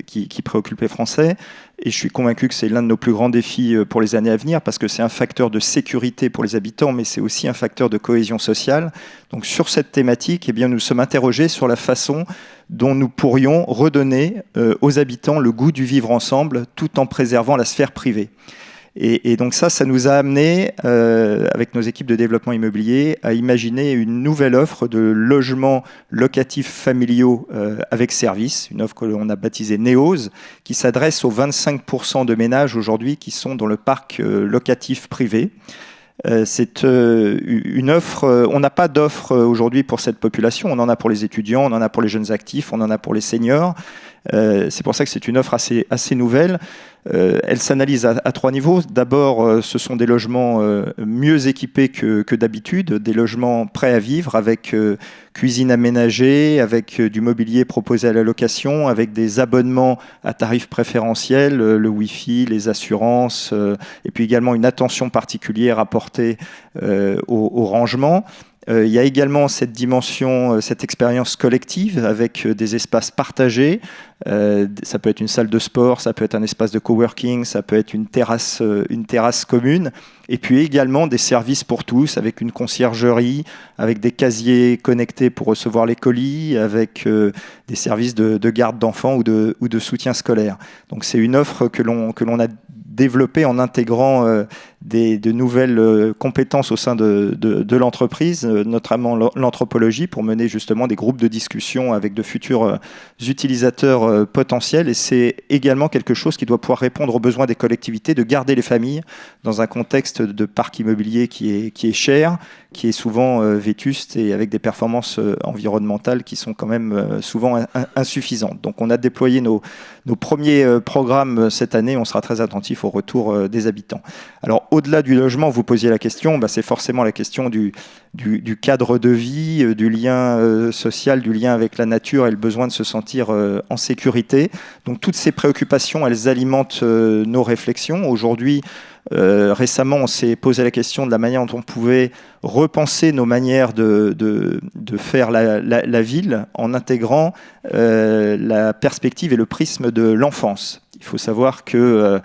qui préoccupe les Français, et je suis convaincu que c'est l'un de nos plus grands défis pour les années à venir, parce que c'est un facteur de sécurité pour les habitants, mais c'est aussi un facteur de cohésion sociale. Donc sur cette thématique, eh bien, nous sommes interrogés sur la façon dont nous pourrions redonner aux habitants le goût du vivre ensemble, tout en préservant la sphère privée. Et donc ça nous a amené, avec nos équipes de développement immobilier, à imaginer une nouvelle offre de logements locatifs familiaux avec service, une offre que l'on a baptisée Néose, qui s'adresse aux 25% de ménages aujourd'hui qui sont dans le parc locatif privé. C'est une offre, on n'a pas d'offre aujourd'hui pour cette population, on en a pour les étudiants, on en a pour les jeunes actifs, on en a pour les seniors. C'est pour ça que c'est une offre assez nouvelle. Elle s'analyse à 3 niveaux. D'abord, ce sont des logements mieux équipés que d'habitude, des logements prêts à vivre, avec cuisine aménagée, avec du mobilier proposé à la location, avec des abonnements à tarifs préférentiels, le Wi-Fi, les assurances, et puis également une attention particulière apportée au rangement. Il y a également cette dimension, cette expérience collective avec des espaces partagés. Ça peut être une salle de sport, ça peut être un espace de coworking, ça peut être une terrasse commune. Et puis également des services pour tous, avec une conciergerie, avec des casiers connectés pour recevoir les colis, avec des services de garde d'enfants ou de soutien scolaire. Donc c'est une offre que l'on a développée en intégrant de nouvelles compétences au sein de l'entreprise, notamment l'anthropologie, pour mener justement des groupes de discussion avec de futurs utilisateurs potentiels. Et c'est également quelque chose qui doit pouvoir répondre aux besoins des collectivités, de garder les familles dans un contexte de parc immobilier qui est cher, qui est souvent vétuste et avec des performances environnementales qui sont quand même souvent insuffisantes. Donc on a déployé nos premiers programmes cette année, on sera très attentif au retour des habitants. Alors au-delà du logement, vous posiez la question, c'est forcément la question du cadre de vie, du lien social, du lien avec la nature et le besoin de se sentir en sécurité. Donc toutes ces préoccupations, elles alimentent nos réflexions. Aujourd'hui, récemment, on s'est posé la question de la manière dont on pouvait repenser nos manières de faire la ville en intégrant la perspective et le prisme de l'enfance. Il faut savoir que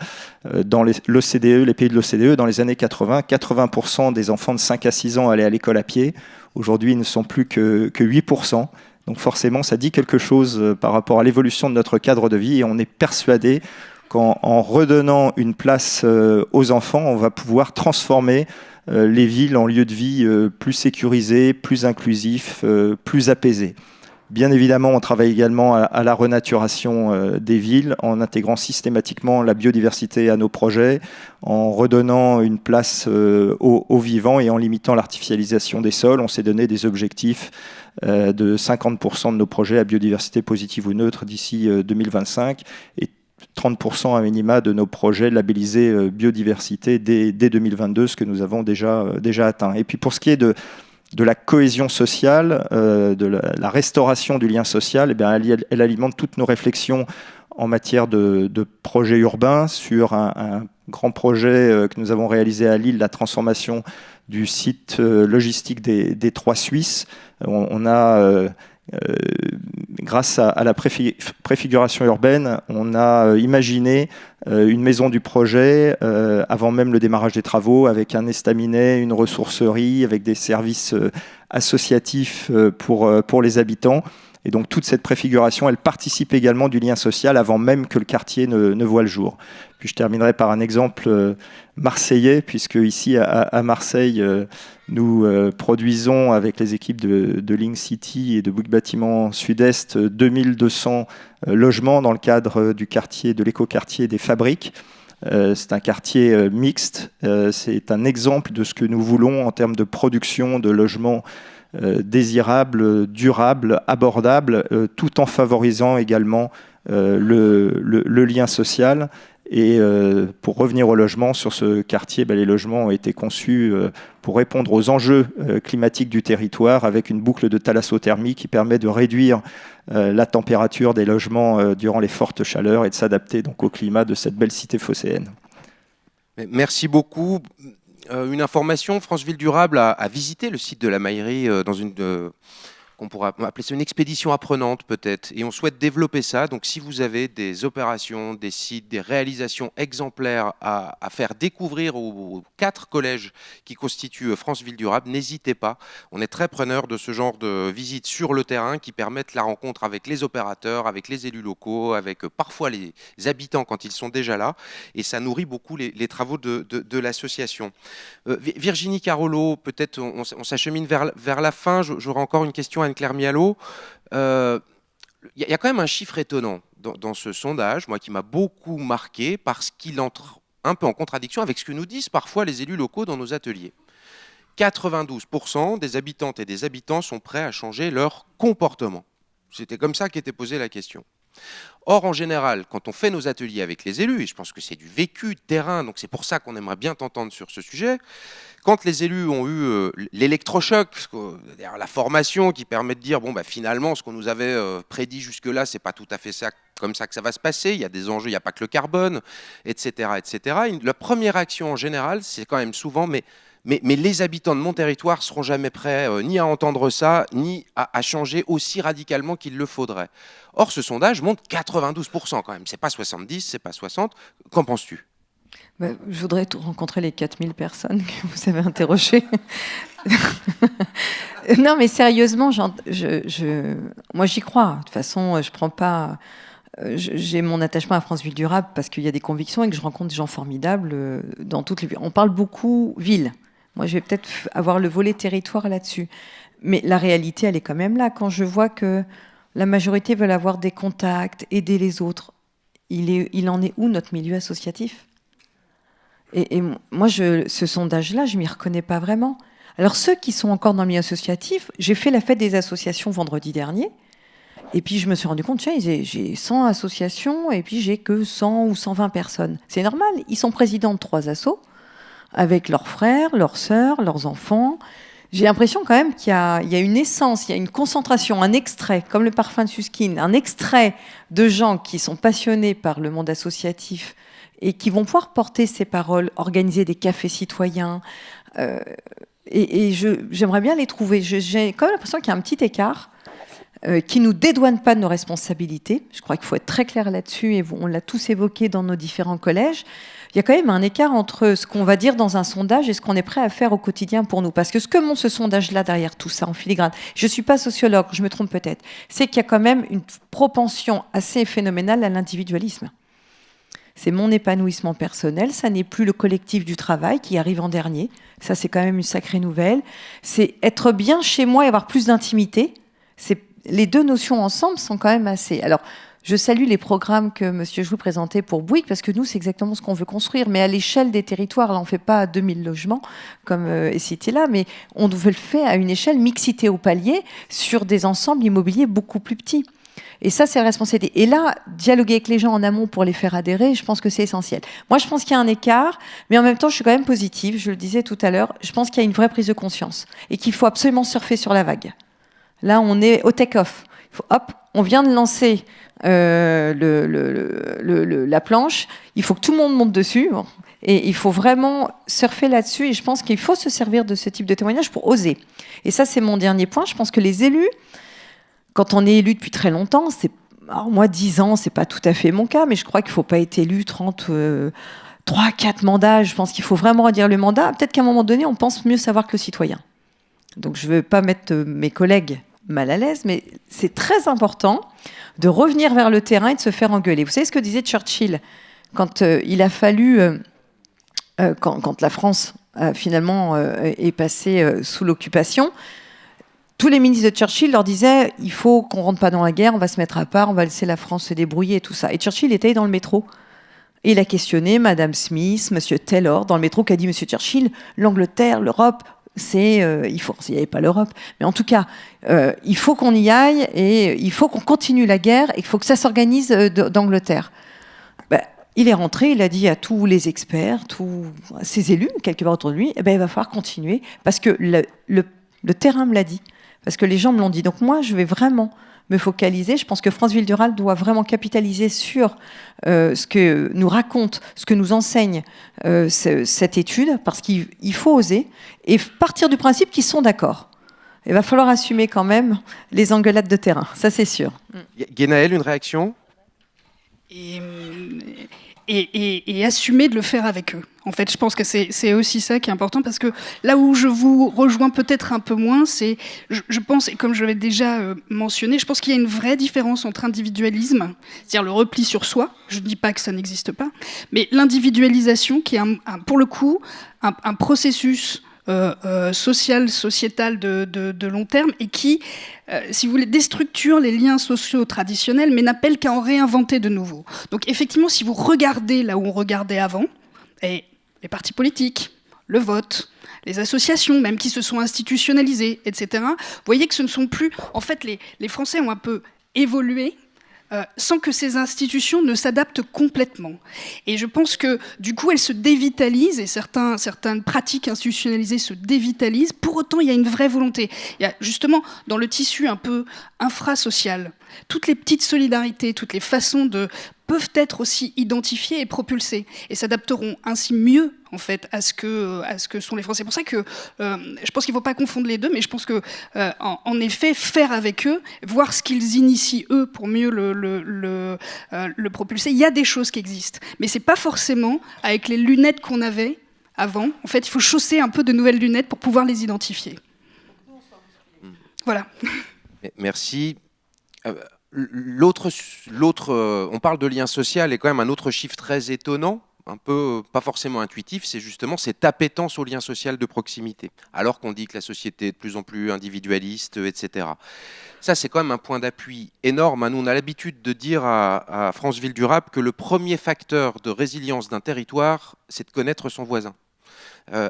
dans l'OCDE, les pays de l'OCDE, dans les années 80% des enfants de 5 à 6 ans allaient à l'école à pied. Aujourd'hui, ils ne sont plus que 8%. Donc forcément, ça dit quelque chose par rapport à l'évolution de notre cadre de vie et on est persuadé qu'en redonnant une place aux enfants, on va pouvoir transformer les villes en lieux de vie plus sécurisés, plus inclusifs, plus apaisés. Bien évidemment, on travaille également à la renaturation des villes en intégrant systématiquement la biodiversité à nos projets, en redonnant une place aux vivants et en limitant l'artificialisation des sols. On s'est donné des objectifs de 50% de nos projets à biodiversité positive ou neutre d'ici 2025 et 30% à minima de nos projets labellisés biodiversité dès 2022, ce que nous avons déjà atteint. Et puis pour ce qui est de la cohésion sociale, de la restauration du lien social, eh bien, elle alimente toutes nos réflexions en matière de projets urbains sur un grand projet que nous avons réalisé à Lille, la transformation du site logistique des Trois Suisses. On a grâce à la préfiguration urbaine, on a imaginé une maison du projet avant même le démarrage des travaux, avec un estaminet, une ressourcerie, avec des services associatifs pour les habitants. Et donc toute cette préfiguration, elle participe également du lien social avant même que le quartier ne voit le jour. Puis je terminerai par un exemple marseillais, puisque ici à Marseille, nous produisons avec les équipes de Link City et de Bouygues Bâtiment Sud-Est 2200 logements dans le cadre du quartier, de l'écoquartier des Fabriques. C'est un quartier mixte, c'est un exemple de ce que nous voulons en termes de production de logements désirables, durables, abordables, tout en favorisant également le lien social. Et pour revenir au logement, sur ce quartier, les logements ont été conçus pour répondre aux enjeux climatiques du territoire, avec une boucle de thalassothermie qui permet de réduire la température des logements durant les fortes chaleurs et de s'adapter donc au climat de cette belle cité phocéenne. Merci beaucoup. Une information, France Ville Durable a visité le site de la Maillerie dans une... qu'on pourra appeler ça une expédition apprenante peut-être, et on souhaite développer ça. Donc si vous avez des opérations, des sites, des réalisations exemplaires à faire découvrir aux 4 collèges qui constituent France Ville Durable, n'hésitez pas. On est très preneurs de ce genre de visites sur le terrain qui permettent la rencontre avec les opérateurs, avec les élus locaux, avec parfois les habitants quand ils sont déjà là, et ça nourrit beaucoup les travaux de l'association. Virginie Carolo, peut-être on s'achemine vers la fin. J'aurai encore une question à Anne-Claire Mialot. Il y a quand même un chiffre étonnant dans ce sondage, moi qui m'a beaucoup marqué, parce qu'il entre un peu en contradiction avec ce que nous disent parfois les élus locaux dans nos ateliers. 92% des habitantes et des habitants sont prêts à changer leur comportement. C'était comme ça qu'était posée la question. Or, en général, quand on fait nos ateliers avec les élus, et je pense que c'est du vécu de terrain, donc c'est pour ça qu'on aimerait bien t'entendre sur ce sujet, quand les élus ont eu l'électrochoc, la formation qui permet de dire, bon, finalement, ce qu'on nous avait prédit jusque-là, c'est pas tout à fait ça, comme ça que ça va se passer, il y a des enjeux, il n'y a pas que le carbone, etc., etc. La première action, en général, c'est quand même souvent, mais les habitants de mon territoire ne seront jamais prêts ni à entendre ça, ni à changer aussi radicalement qu'il le faudrait. Or, ce sondage montre 92% quand même. Ce n'est pas 70, ce n'est pas 60. Qu'en penses-tu ? Je voudrais rencontrer les 4000 personnes que vous avez interrogées. Non, mais sérieusement, moi j'y crois. De toute façon, je prends pas... J'ai mon attachement à France Ville Durable parce qu'il y a des convictions et que je rencontre des gens formidables dans toutes les villes. On parle beaucoup ville. Moi, je vais peut-être avoir le volet territoire là-dessus. Mais la réalité, elle est quand même là. Quand je vois que la majorité veulent avoir des contacts, aider les autres, il en est où notre milieu associatif ? Et moi, ce sondage-là, je ne m'y reconnais pas vraiment. Alors, ceux qui sont encore dans le milieu associatif, j'ai fait la fête des associations vendredi dernier. Et puis, je me suis rendu compte, tiens, j'ai 100 associations et puis j'ai que 100 ou 120 personnes. C'est normal. Ils sont présidents de 3 assos, avec leurs frères, leurs sœurs, leurs enfants. J'ai l'impression quand même qu'il y a une essence, il y a une concentration, un extrait, comme le parfum de Susskind, un extrait de gens qui sont passionnés par le monde associatif et qui vont pouvoir porter ces paroles, organiser des cafés citoyens. J'aimerais bien les trouver. J'ai quand même l'impression qu'il y a un petit écart qui ne nous dédouane pas de nos responsabilités. Je crois qu'il faut être très clair là-dessus, et on l'a tous évoqué dans nos différents collèges. Il y a quand même un écart entre ce qu'on va dire dans un sondage et ce qu'on est prêt à faire au quotidien pour nous. Parce que ce que montre ce sondage-là derrière tout ça, en filigrane, je ne suis pas sociologue, je me trompe peut-être, c'est qu'il y a quand même une propension assez phénoménale à l'individualisme. C'est mon épanouissement personnel, ça n'est plus le collectif du travail qui arrive en dernier. Ça, c'est quand même une sacrée nouvelle. C'est être bien chez moi et avoir plus d'intimité. Les deux notions ensemble sont quand même assez... Alors, je salue les programmes que M. Jouy présentait pour Bouygues, parce que nous, c'est exactement ce qu'on veut construire. Mais à l'échelle des territoires, là, on ne fait pas 2000 logements, comme est cité là, mais on veut le faire à une échelle mixité au palier, sur des ensembles immobiliers beaucoup plus petits. Et ça, c'est la responsabilité. Et là, dialoguer avec les gens en amont pour les faire adhérer, je pense que c'est essentiel. Moi, je pense qu'il y a un écart, mais en même temps, je suis quand même positive. Je le disais tout à l'heure, je pense qu'il y a une vraie prise de conscience et qu'il faut absolument surfer sur la vague. Là, on est au take-off. On vient de lancer la planche. Il faut que tout le monde monte dessus. Et il faut vraiment surfer là-dessus. Et je pense qu'il faut se servir de ce type de témoignage pour oser. Et ça, c'est mon dernier point. Je pense que les élus, quand on est élu depuis très longtemps, alors moi, 10 ans, c'est pas tout à fait mon cas, mais je crois qu'il ne faut pas être élu 3-4 mandats. Je pense qu'il faut vraiment redire le mandat. Peut-être qu'à un moment donné, on pense mieux savoir que le citoyen. Donc, je ne veux pas mettre mes collègues mal à l'aise, mais c'est très important de revenir vers le terrain et de se faire engueuler. Vous savez ce que disait Churchill quand il a fallu, quand la France finalement est passée sous l'occupation, tous les ministres de Churchill leur disaient il faut qu'on rentre pas dans la guerre, on va se mettre à part, on va laisser la France se débrouiller et tout ça. Et Churchill était dans le métro. Et il a questionné Madame Smith, Monsieur Taylor dans le métro, qui a dit Monsieur Churchill, l'Angleterre, l'Europe, c'est il faut. Il n'y avait pas l'Europe, mais en tout cas, il faut qu'on y aille et il faut qu'on continue la guerre et il faut que ça s'organise d'Angleterre. Ben, il est rentré, il a dit à tous les experts, tous ses élus, quelque part autour de lui, eh ben, il va falloir continuer parce que le terrain me l'a dit, parce que les gens me l'ont dit. Donc moi, je vais vraiment me focaliser. Je pense que France Ville-du-Rhône doit vraiment capitaliser sur ce que nous raconte, ce que nous enseigne cette étude, parce qu'il faut oser et partir du principe qu'ils sont d'accord. Il va falloir assumer quand même les engueulades de terrain, ça c'est sûr. Guénaëlle, une réaction ? Et assumer de le faire avec eux. En fait, je pense que c'est aussi ça qui est important, parce que là où je vous rejoins peut-être un peu moins, c'est, je pense, et comme je l'avais déjà mentionné, je pense qu'il y a une vraie différence entre individualisme, c'est-à-dire le repli sur soi, je ne dis pas que ça n'existe pas, mais l'individualisation qui est, pour le coup, un processus social, sociétal de long terme, et qui, si vous voulez, déstructure les liens sociaux traditionnels, mais n'appelle qu'à en réinventer de nouveaux. Donc effectivement, si vous regardez là où on regardait avant, et les partis politiques, le vote, les associations même qui se sont institutionnalisées, etc., vous voyez que ce ne sont plus... En fait, les Français ont un peu évolué sans que ces institutions ne s'adaptent complètement. Et je pense que, du coup, elles se dévitalisent, et certaines pratiques institutionnalisées se dévitalisent. Pour autant, il y a une vraie volonté. Il y a justement, dans le tissu un peu infrasocial, toutes les petites solidarités, toutes les façons peuvent être aussi identifiées et propulsées, et s'adapteront ainsi mieux, en fait, à ce que sont les Français. C'est pour ça que je pense qu'il ne faut pas confondre les deux, mais je pense que, en effet, faire avec eux, voir ce qu'ils initient eux pour mieux le propulser, il y a des choses qui existent, mais c'est pas forcément avec les lunettes qu'on avait avant. En fait, il faut chausser un peu de nouvelles lunettes pour pouvoir les identifier. Voilà. Merci. L'autre, on parle de lien social, et quand même un autre chiffre très étonnant, un peu pas forcément intuitif, c'est justement cette appétence au lien social de proximité, alors qu'on dit que la société est de plus en plus individualiste, etc. Ça, c'est quand même un point d'appui énorme. Nous, on a l'habitude de dire à France Ville-du-Rhône que le premier facteur de résilience d'un territoire, c'est de connaître son voisin.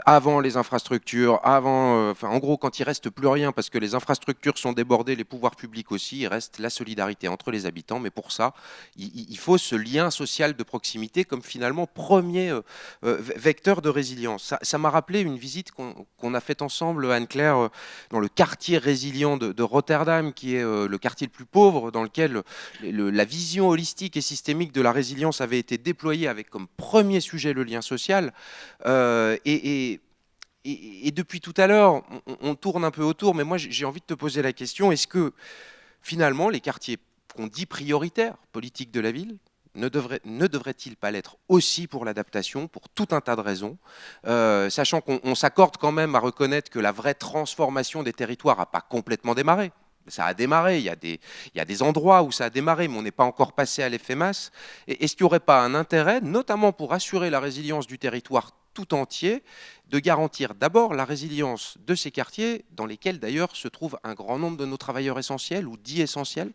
Avant les infrastructures, en gros, quand il reste plus rien, parce que les infrastructures sont débordées, les pouvoirs publics aussi, il reste la solidarité entre les habitants. Mais pour ça, il faut ce lien social de proximité comme finalement premier vecteur de résilience. Ça m'a rappelé une visite qu'on a faite ensemble, Anne-Claire, dans le quartier résilient de Rotterdam, qui est le quartier le plus pauvre, dans lequel la vision holistique et systémique de la résilience avait été déployée avec comme premier sujet le lien social. Et depuis tout à l'heure, on tourne un peu autour, mais moi j'ai envie de te poser la question, est-ce que finalement les quartiers qu'on dit prioritaires, politiques de la ville, ne devraient-ils pas l'être aussi pour l'adaptation, pour tout un tas de raisons, sachant qu'on s'accorde quand même à reconnaître que la vraie transformation des territoires n'a pas complètement démarré. Ça a démarré, il y a des endroits où ça a démarré, mais on n'est pas encore passé à l'effet masse. Est-ce qu'il n'y aurait pas un intérêt, notamment pour assurer la résilience du territoire tout entier, de garantir d'abord la résilience de ces quartiers, dans lesquels d'ailleurs se trouve un grand nombre de nos travailleurs essentiels ou dits essentiels ?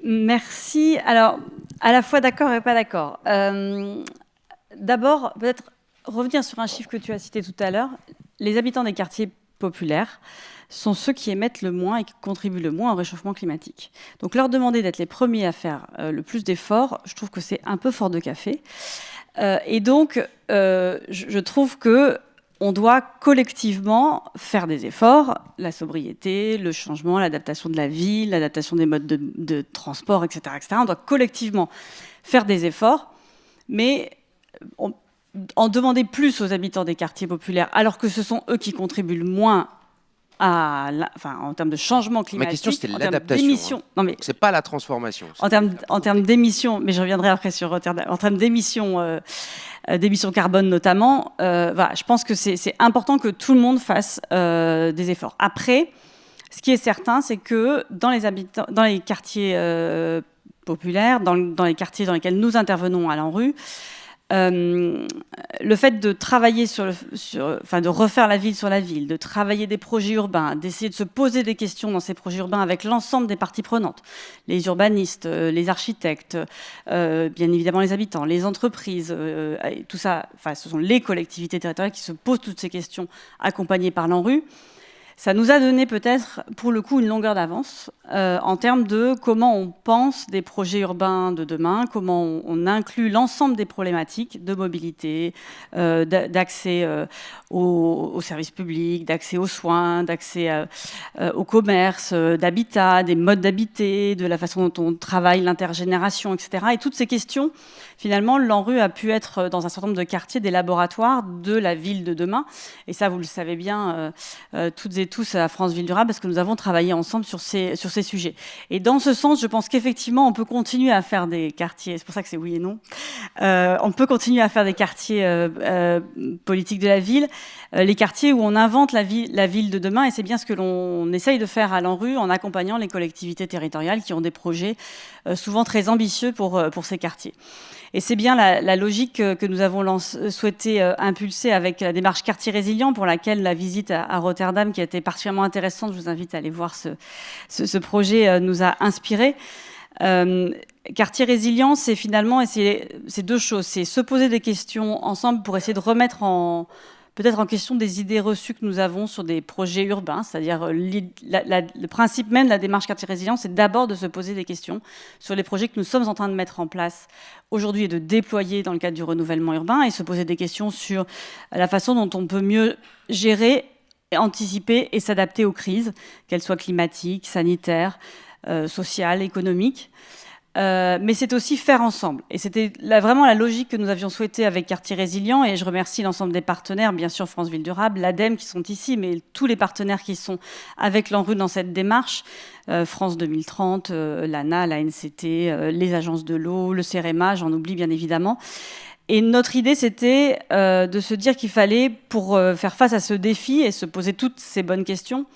Merci. Alors, à la fois d'accord et pas d'accord. D'abord, peut-être revenir sur un chiffre que tu as cité tout à l'heure. Les habitants des quartiers populaires sont ceux qui émettent le moins et qui contribuent le moins au réchauffement climatique. Donc leur demander d'être les premiers à faire le plus d'efforts, je trouve que c'est un peu fort de café. Et donc, je trouve qu'on doit collectivement faire des efforts, la sobriété, le changement, l'adaptation de la ville, l'adaptation des modes de transport, etc., etc. On doit collectivement faire des efforts, mais en demander plus aux habitants des quartiers populaires, alors que ce sont eux qui contribuent le moins en termes de changement climatique. Ma question, c'était l'adaptation. Non, mais c'est pas la transformation. En termes d'émissions, mais je reviendrai après sur Rotterdam. En termes d'émissions carbone notamment, je pense que c'est important que tout le monde fasse des efforts. Après, Ce qui est certain, c'est que dans les quartiers populaires, dans les quartiers dans lesquels nous intervenons à l'ANRU, le fait de travailler de refaire la ville sur la ville, de travailler des projets urbains, d'essayer de se poser des questions dans ces projets urbains avec l'ensemble des parties prenantes, les urbanistes, les architectes, bien évidemment les habitants, les entreprises, tout ça, ce sont les collectivités territoriales qui se posent toutes ces questions accompagnées par l'ANRU. Ça nous a donné peut-être, pour le coup, une longueur d'avance en termes de comment on pense des projets urbains de demain, comment on inclut l'ensemble des problématiques de mobilité, d'accès aux services publics, d'accès aux soins, d'accès au commerce, d'habitat, des modes d'habiter, de la façon dont on travaille, l'intergénération, etc. Et toutes ces questions, finalement, l'ANRU a pu être dans un certain nombre de quartiers des laboratoires de la ville de demain. Et ça, vous le savez bien, toutes et tous à France Ville Durable, parce que nous avons travaillé ensemble sur ces sujets. Et dans ce sens, je pense qu'effectivement, on peut continuer à faire des quartiers, c'est pour ça que c'est oui et non, on peut continuer à faire des quartiers politiques de la ville, les quartiers où on invente la ville de demain, et c'est bien ce que l'on essaye de faire à l'ANRU en accompagnant les collectivités territoriales qui ont des projets souvent très ambitieux pour ces quartiers. Et c'est bien la logique que nous avons souhaité impulser avec la démarche Quartier Résilient, pour laquelle la visite à Rotterdam, qui a été particulièrement intéressante, je vous invite à aller voir ce projet, nous a inspiré. Quartier Résilient, c'est finalement, c'est deux choses. C'est se poser des questions ensemble pour essayer de remettre peut-être en question des idées reçues que nous avons sur des projets urbains, c'est-à-dire le principe même de la démarche Quartier Résilient, c'est d'abord de se poser des questions sur les projets que nous sommes en train de mettre en place aujourd'hui et de déployer dans le cadre du renouvellement urbain, et se poser des questions sur la façon dont on peut mieux gérer, anticiper et s'adapter aux crises, qu'elles soient climatiques, sanitaires, sociales, économiques. Mais c'est aussi faire ensemble. Et c'était vraiment la logique que nous avions souhaité avec Quartier Résilient. Et je remercie l'ensemble des partenaires, bien sûr France Ville Durable, l'ADEME qui sont ici, mais tous les partenaires qui sont avec l'ANRU dans cette démarche. France 2030, l'ANA, l'ANCT, les agences de l'eau, le CEREMA, j'en oublie bien évidemment. Et notre idée, c'était de se dire qu'il fallait, pour faire face à ce défi et se poser toutes ces bonnes questions,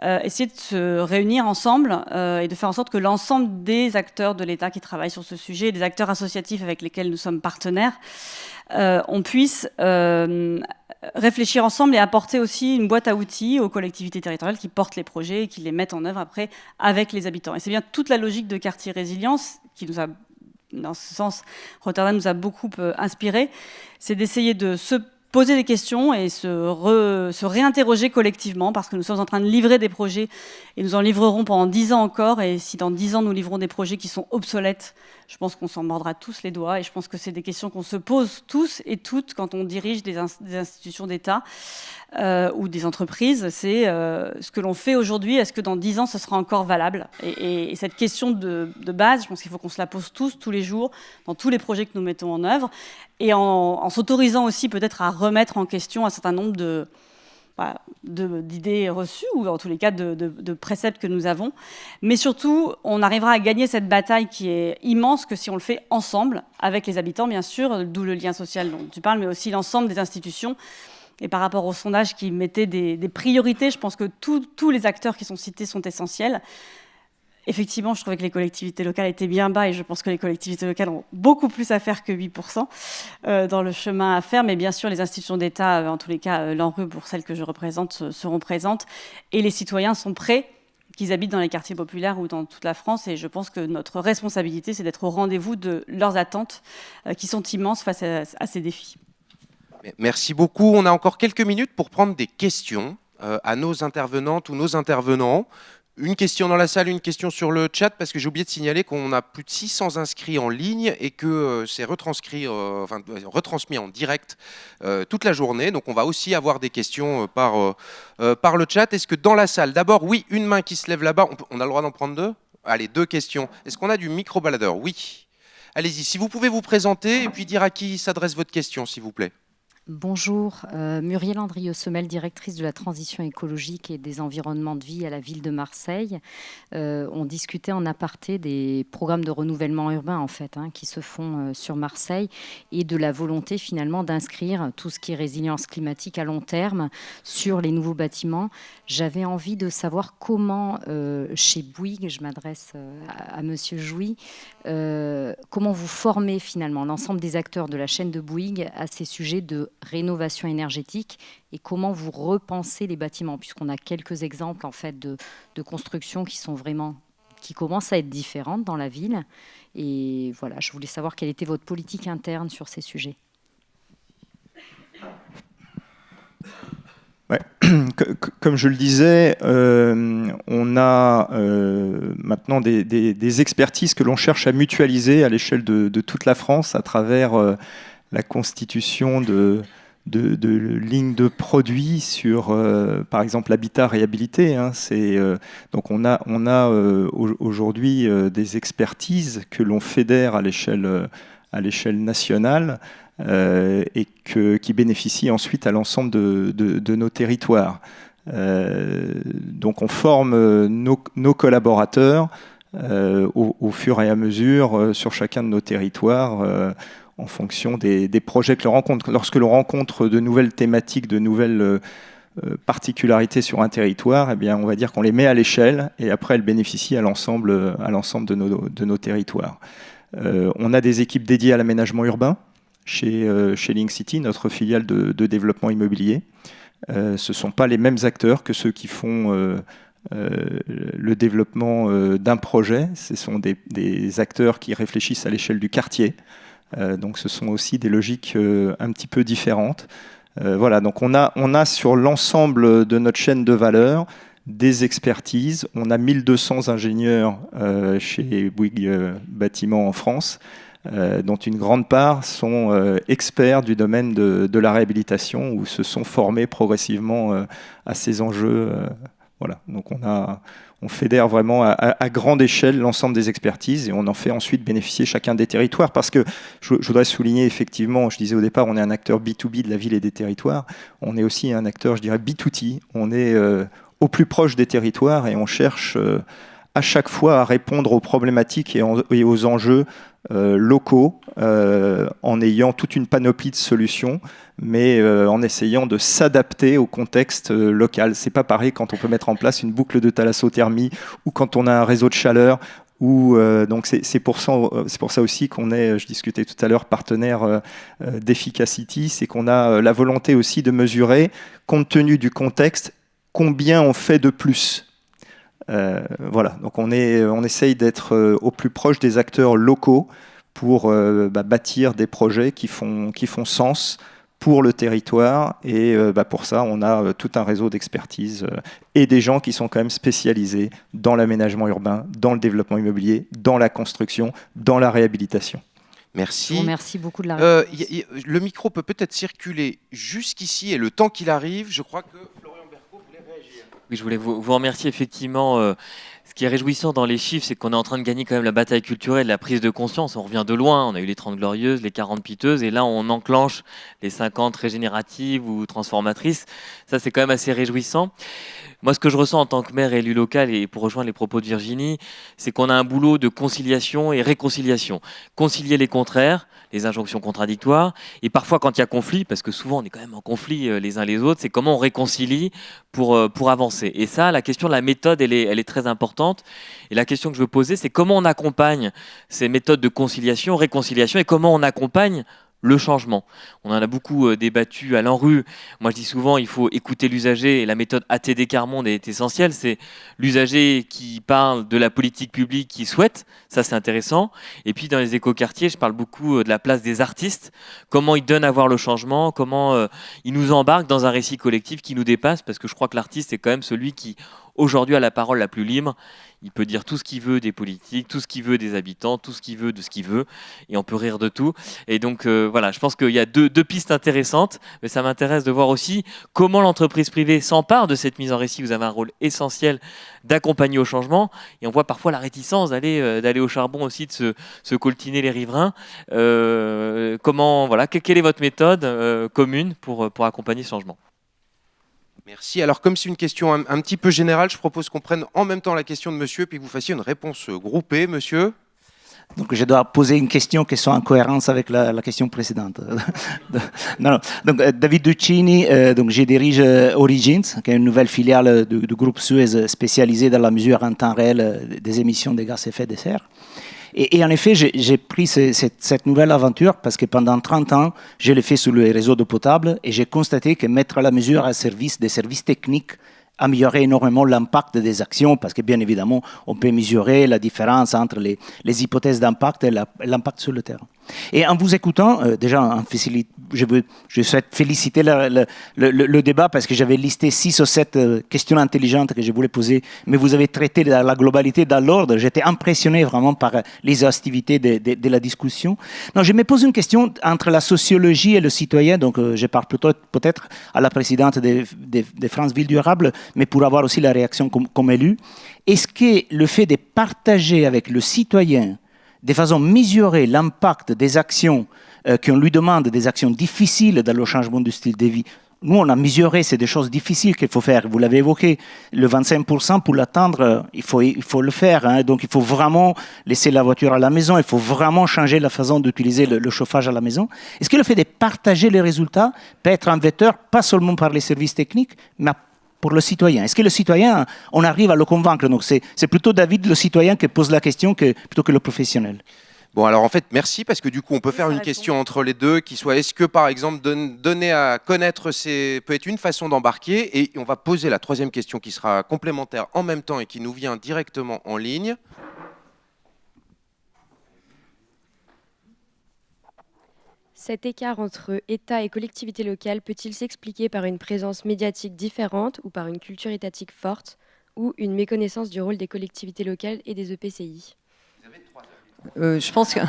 essayer de se réunir ensemble et de faire en sorte que l'ensemble des acteurs de l'État qui travaillent sur ce sujet, des acteurs associatifs avec lesquels nous sommes partenaires, on puisse réfléchir ensemble et apporter aussi une boîte à outils aux collectivités territoriales qui portent les projets et qui les mettent en œuvre après avec les habitants. Et c'est bien toute la logique de Quartier Résilience qui nous a, dans ce sens, Rotterdam nous a beaucoup inspiré, c'est d'essayer de se poser des questions et se réinterroger collectivement, parce que nous sommes en train de livrer des projets et nous en livrerons pendant 10 ans encore, et si dans 10 ans nous livrons des projets qui sont obsolètes, je pense qu'on s'en mordra tous les doigts, et je pense que c'est des questions qu'on se pose tous et toutes quand on dirige des institutions d'État ou des entreprises. C'est ce que l'on fait aujourd'hui, est-ce que dans 10 ans ce sera encore valable, et cette question de base, je pense qu'il faut qu'on se la pose tous les jours, dans tous les projets que nous mettons en œuvre, et en s'autorisant aussi peut-être à remettre en question un certain nombre d'idées reçues, ou en tous les cas de préceptes que nous avons. Mais surtout, on arrivera à gagner cette bataille qui est immense que si on le fait ensemble, avec les habitants bien sûr, d'où le lien social dont tu parles, mais aussi l'ensemble des institutions. Et par rapport au sondage qui mettait des priorités, je pense que tous les acteurs qui sont cités sont essentiels. Effectivement, je trouvais que les collectivités locales étaient bien bas, et je pense que les collectivités locales ont beaucoup plus à faire que 8% dans le chemin à faire. Mais bien sûr, les institutions d'État, en tous les cas, l'ANRU, pour celles que je représente, seront présentes. Et les citoyens sont prêts, qu'ils habitent dans les quartiers populaires ou dans toute la France. Et je pense que notre responsabilité, c'est d'être au rendez-vous de leurs attentes, qui sont immenses face à ces défis. Merci beaucoup. On a encore quelques minutes pour prendre des questions à nos intervenantes ou nos intervenants. Une question dans la salle, une question sur le chat, parce que j'ai oublié de signaler qu'on a plus de 600 inscrits en ligne et que c'est retransmis en direct toute la journée. Donc on va aussi avoir des questions par le chat. Est-ce que dans la salle, d'abord, oui, une main qui se lève là-bas, on a le droit d'en prendre deux ? Allez, 2 questions. Est-ce qu'on a du micro-baladeur ? Oui. Allez-y, si vous pouvez vous présenter et puis dire à qui s'adresse votre question, s'il vous plaît. Bonjour, Muriel Andrieux-Semel, directrice de la transition écologique et des environnements de vie à la ville de Marseille. On discutait en aparté des programmes de renouvellement urbain en fait, qui se font sur Marseille et de la volonté finalement d'inscrire tout ce qui est résilience climatique à long terme sur les nouveaux bâtiments. J'avais envie de savoir comment chez Bouygues, je m'adresse à Monsieur Jouy, comment vous formez finalement l'ensemble des acteurs de la chaîne de Bouygues à ces sujets de rénovation énergétique et comment vous repensez les bâtiments, puisqu'on a quelques exemples en fait de constructions qui commencent à être différentes dans la ville. Et voilà, je voulais savoir quelle était votre politique interne sur ces sujets. Ouais. Comme je le disais, on a maintenant des expertises que l'on cherche à mutualiser à l'échelle de toute la France à travers la constitution de lignes de produits sur, par exemple, l'habitat réhabilité. Donc on a aujourd'hui des expertises que l'on fédère à l'échelle nationale et qui bénéficient ensuite à l'ensemble de nos territoires. Donc on forme nos collaborateurs au fur et à mesure sur chacun de nos territoires en fonction des projets que l'on rencontre. Lorsque l'on rencontre de nouvelles thématiques, de nouvelles particularités sur un territoire, eh bien, on va dire qu'on les met à l'échelle et après elles bénéficient à l'ensemble de nos territoires. On a des équipes dédiées à l'aménagement urbain chez Link City, notre filiale de développement immobilier. Ce ne sont pas les mêmes acteurs que ceux qui font le développement d'un projet. Ce sont des acteurs qui réfléchissent à l'échelle du quartier. Donc ce sont aussi des logiques un petit peu différentes. Voilà, donc on a sur l'ensemble de notre chaîne de valeur des expertises. On a 1200 ingénieurs chez Bouygues Bâtiment en France, dont une grande part sont experts du domaine de la réhabilitation ou se sont formés progressivement à ces enjeux. Voilà, donc on fédère vraiment à grande échelle l'ensemble des expertises et on en fait ensuite bénéficier chacun des territoires parce que je voudrais souligner effectivement, je disais au départ, on est un acteur B2B de la ville et des territoires, on est aussi un acteur, je dirais, B2T, on est au plus proche des territoires et on cherche à chaque fois à répondre aux problématiques et aux enjeux locaux en ayant toute une panoplie de solutions, mais en essayant de s'adapter au contexte local. C'est pas pareil quand on peut mettre en place une boucle de thalassothermie ou quand on a un réseau de chaleur. Donc c'est pour ça aussi qu'on est, je discutais tout à l'heure, partenaire d'Efficacity, c'est qu'on a la volonté aussi de mesurer, compte tenu du contexte, combien on fait de plus. Voilà, donc on essaye d'être au plus proche des acteurs locaux pour bâtir des projets qui font sens pour le territoire et pour ça on a tout un réseau d'expertise et des gens qui sont quand même spécialisés dans l'aménagement urbain, dans le développement immobilier, dans la construction, dans la réhabilitation. Merci. Merci beaucoup de la réponse. Le micro peut peut-être circuler jusqu'ici et le temps qu'il arrive, je crois que Florian Berco voulait réagir. Oui, je voulais vous remercier effectivement. Ce qui est réjouissant dans les chiffres, c'est qu'on est en train de gagner quand même la bataille culturelle, la prise de conscience. On revient de loin, on a eu les 30 glorieuses, les 40 piteuses, et là on enclenche les 50 régénératives ou transformatrices. Ça, c'est quand même assez réjouissant. Moi, ce que je ressens en tant que maire élu local, et pour rejoindre les propos de Virginie, c'est qu'on a un boulot de conciliation et réconciliation. Concilier les contraires, les injonctions contradictoires, et parfois quand il y a conflit, parce que souvent on est quand même en conflit les uns les autres, c'est comment on réconcilie pour avancer. Et ça, la question de la méthode, elle est très importante. Et la question que je veux poser, c'est comment on accompagne ces méthodes de conciliation, réconciliation, et comment on accompagne le changement. On en a beaucoup débattu à l'ANRU. Moi, je dis souvent, il faut écouter l'usager. Et la méthode ATD Carmonde est essentielle. C'est l'usager qui parle de la politique publique qu'il souhaite. Ça, c'est intéressant. Et puis, dans les écoquartiers, je parle beaucoup de la place des artistes. Comment ils donnent à voir le changement. Comment ils nous embarquent dans un récit collectif qui nous dépasse. Parce que je crois que l'artiste est quand même celui qui, aujourd'hui a la parole la plus libre. Il peut dire tout ce qu'il veut des politiques, tout ce qu'il veut des habitants, tout ce qu'il veut de ce qu'il veut, et on peut rire de tout. Et donc voilà, je pense qu'il y a deux pistes intéressantes, mais ça m'intéresse de voir aussi comment l'entreprise privée s'empare de cette mise en récit. Vous avez un rôle essentiel d'accompagner au changement, et on voit parfois la réticence d'aller au charbon aussi, de se coltiner les riverains. Quelle est votre méthode commune pour accompagner ce changement ? Merci. Alors, comme c'est une question un petit peu générale, je propose qu'on prenne en même temps la question de monsieur, puis que vous fassiez une réponse groupée, monsieur. Donc, je dois poser une question qui soit en cohérence avec la question précédente. Non. Donc, David Duccini, donc, je dirige Origins, qui est une nouvelle filiale du groupe Suez spécialisée dans la mesure en temps réel des émissions de gaz à effet de serre. Et en effet, j'ai pris cette nouvelle aventure parce que pendant 30 ans, je l'ai fait sur le réseau d'eau potable et j'ai constaté que mettre la mesure à service des services techniques améliorait énormément l'impact des actions parce que bien évidemment, on peut mesurer la différence entre les hypothèses d'impact et l'impact sur le terrain. Et en vous écoutant, déjà, je souhaite féliciter le débat parce que j'avais listé 6 ou 7 questions intelligentes que je voulais poser, mais vous avez traité la globalité dans l'ordre. J'étais impressionné vraiment par l'exhaustivité de la discussion. Non, je me pose une question entre la sociologie et le citoyen, donc je parle plutôt peut-être à la présidente de France Ville Durable, mais pour avoir aussi la réaction comme élu. Est-ce que le fait de partager avec le citoyen de façon mesurer l'impact des actions qu'on lui demande, des actions difficiles dans le changement du style de vie. Nous, on a mesuré, c'est des choses difficiles qu'il faut faire. Vous l'avez évoqué, le 25% pour l'atteindre, il faut le faire. Hein. Donc, il faut vraiment laisser la voiture à la maison, il faut vraiment changer la façon d'utiliser le chauffage à la maison. Est-ce que le fait de partager les résultats peut être un vecteur, pas seulement par les services techniques, mais pour le citoyen? Est-ce que le citoyen, on arrive à le convaincre? Donc, c'est plutôt David, le citoyen, qui pose la question plutôt que le professionnel. Bon, alors en fait, merci, parce que du coup, on peut faire une question entre les deux qui soit, est-ce que par exemple, donner à connaître peut être une façon d'embarquer, et on va poser la troisième question qui sera complémentaire en même temps et qui nous vient directement en ligne. Cet écart entre État et collectivités locales peut-il s'expliquer par une présence médiatique différente ou par une culture étatique forte ou une méconnaissance du rôle des collectivités locales et des EPCI ? Je pense que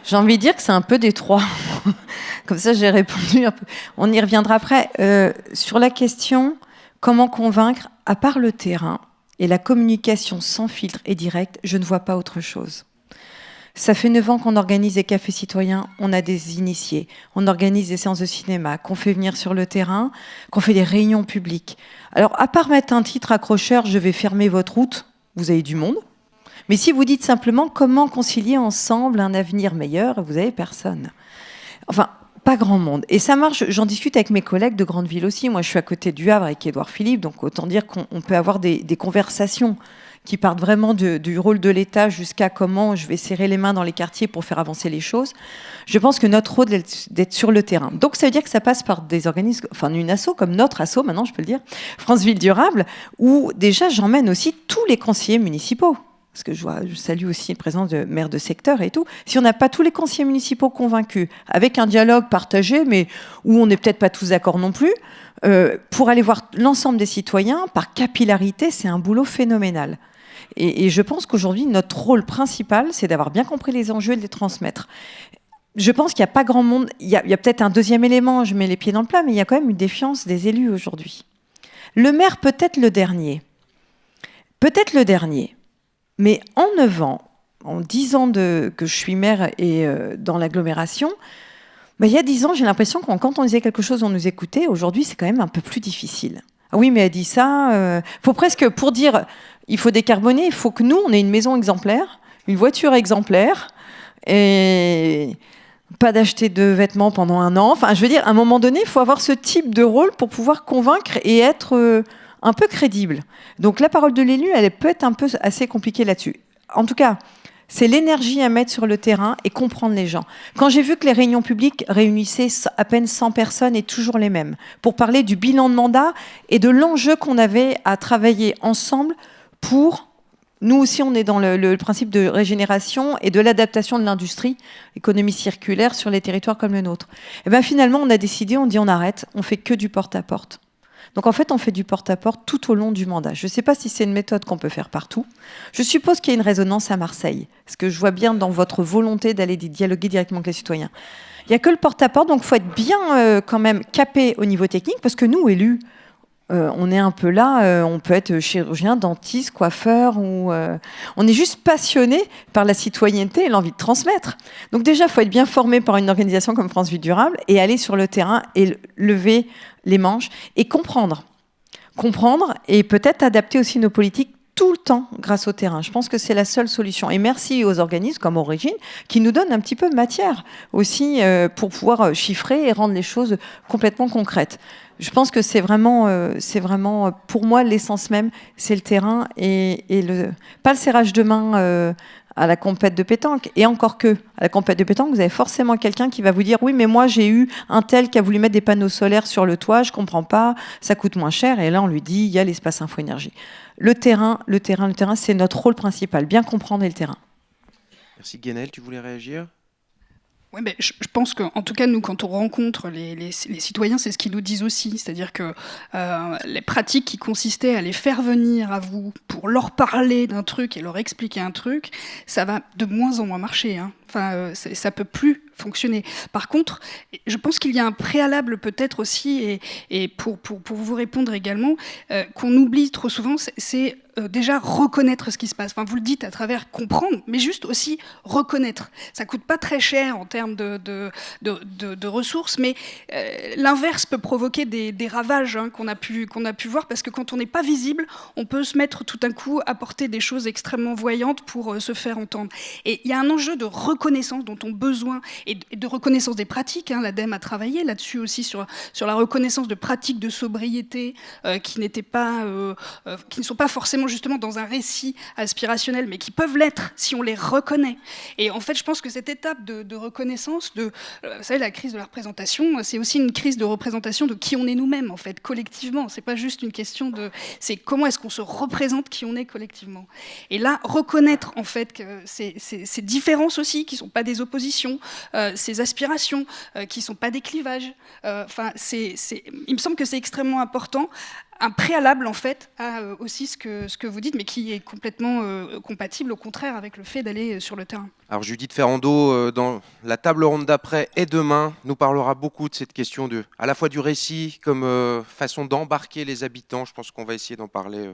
j'ai envie de dire que c'est un peu des trois. Comme ça, j'ai répondu un peu. On y reviendra après. Sur la question, comment convaincre, à part le terrain et la communication sans filtre et direct, je ne vois pas autre chose. Ça fait 9 ans qu'on organise des cafés citoyens, on a des initiés, on organise des séances de cinéma, qu'on fait venir sur le terrain, qu'on fait des réunions publiques. Alors, à part mettre un titre accrocheur, je vais fermer votre route, vous avez du monde. Mais si vous dites simplement comment concilier ensemble un avenir meilleur, vous n'avez personne. Enfin, pas grand monde. Et ça marche, j'en discute avec mes collègues de grande ville aussi. Moi, je suis à côté du Havre avec Édouard Philippe, donc autant dire qu'on peut avoir des conversations qui partent vraiment du rôle de l'État jusqu'à comment je vais serrer les mains dans les quartiers pour faire avancer les choses. Je pense que notre rôle est d'être sur le terrain. Donc ça veut dire que ça passe par des organismes, enfin une asso comme notre asso, maintenant je peux le dire, France Ville Durable, où déjà j'emmène aussi tous les conseillers municipaux. Parce que je salue aussi la présence de maires de secteur et tout. Si on n'a pas tous les conseillers municipaux convaincus, avec un dialogue partagé, mais où on n'est peut-être pas tous d'accord non plus, pour aller voir l'ensemble des citoyens, par capillarité, c'est un boulot phénoménal. Et je pense qu'aujourd'hui, notre rôle principal, c'est d'avoir bien compris les enjeux et de les transmettre. Je pense qu'il n'y a pas grand monde. Il y a peut-être un deuxième élément, je mets les pieds dans le plat, mais il y a quand même une défiance des élus aujourd'hui. Le maire, peut-être le dernier. Peut-être le dernier. Mais en 9 ans, en 10 ans que je suis maire et dans l'agglomération, il y a 10 ans, j'ai l'impression que quand on disait quelque chose, on nous écoutait. Aujourd'hui, c'est quand même un peu plus difficile. Ah oui, mais elle dit ça. Faut presque, pour dire, il faut décarboner, il faut que nous, on ait une maison exemplaire, une voiture exemplaire, et pas d'acheter de vêtements pendant 1 an. Enfin, je veux dire, à un moment donné, il faut avoir ce type de rôle pour pouvoir convaincre et être un peu crédible. Donc la parole de l'élu, elle peut être un peu assez compliquée là-dessus. En tout cas, c'est l'énergie à mettre sur le terrain et comprendre les gens. Quand j'ai vu que les réunions publiques réunissaient à peine 100 personnes et toujours les mêmes, pour parler du bilan de mandat et de l'enjeu qu'on avait à travailler ensemble pour... Nous aussi, on est dans le principe de régénération et de l'adaptation de l'industrie, économie circulaire sur les territoires comme le nôtre. Et bien finalement, on a décidé, on dit on arrête, on fait que du porte-à-porte. Donc en fait, on fait du porte-à-porte tout au long du mandat. Je ne sais pas si c'est une méthode qu'on peut faire partout. Je suppose qu'il y a une résonance à Marseille, parce que je vois bien dans votre volonté d'aller dialoguer directement avec les citoyens. Il n'y a que le porte-à-porte, donc il faut être bien quand même capé au niveau technique, parce que nous, élus, on est un peu là, on peut être chirurgien, dentiste, coiffeur, ou on est juste passionné par la citoyenneté et l'envie de transmettre. Donc déjà, il faut être bien formé par une organisation comme France Vie Durable et aller sur le terrain et lever les manches et comprendre et peut-être adapter aussi nos politiques tout le temps grâce au terrain. Je pense que c'est la seule solution. Et merci aux organismes comme Origine qui nous donnent un petit peu de matière aussi pour pouvoir chiffrer et rendre les choses complètement concrètes. Je pense que c'est vraiment pour moi l'essence même, c'est le terrain et pas le serrage de main à la compète de pétanque. Et encore que, à la compète de pétanque, vous avez forcément quelqu'un qui va vous dire « Oui, mais moi, j'ai eu un tel qui a voulu mettre des panneaux solaires sur le toit, je comprends pas, ça coûte moins cher. » Et là, on lui dit « Il y a l'espace info-énergie. » Le terrain, c'est notre rôle principal, bien comprendre le terrain. Merci. Guénel, tu voulais réagir ? Oui, mais je pense qu'en tout cas, nous, quand on rencontre les citoyens, c'est ce qu'ils nous disent aussi. C'est-à-dire que les pratiques qui consistaient à les faire venir à vous pour leur parler d'un truc et leur expliquer un truc, ça va de moins en moins marcher. Hein. Enfin, ça peut plus fonctionner. Par contre, je pense qu'il y a un préalable peut-être aussi, et pour vous répondre également, qu'on oublie trop souvent, c'est déjà reconnaître ce qui se passe. Enfin, vous le dites à travers comprendre, mais juste aussi reconnaître. Ça coûte pas très cher en termes de ressources, mais l'inverse peut provoquer des ravages hein, qu'on a pu voir, parce que quand on n'est pas visible, on peut se mettre tout d'un coup à porter des choses extrêmement voyantes pour se faire entendre. Et il y a un enjeu de reconnaissance dont on a besoin, et de reconnaissance des pratiques. Hein, l'ADEME a travaillé là-dessus aussi, sur la reconnaissance de pratiques de sobriété qui ne sont pas forcément justement dans un récit aspirationnel, mais qui peuvent l'être si on les reconnaît. Et en fait, je pense que cette étape de reconnaissance, vous savez, la crise de la représentation, c'est aussi une crise de représentation de qui on est nous-mêmes, en fait, collectivement. C'est pas juste une question c'est comment est-ce qu'on se représente qui on est collectivement. Et là, reconnaître, en fait, que ces différences aussi, qui sont pas des oppositions, ces aspirations, qui sont pas des clivages. Il me semble que c'est extrêmement important. Un préalable, en fait, à aussi ce que vous dites, mais qui est complètement compatible, au contraire, avec le fait d'aller sur le terrain. Alors Judith Ferrando, dans la table ronde d'après et demain, nous parlera beaucoup de cette question à la fois du récit comme façon d'embarquer les habitants. Je pense qu'on va essayer d'en parler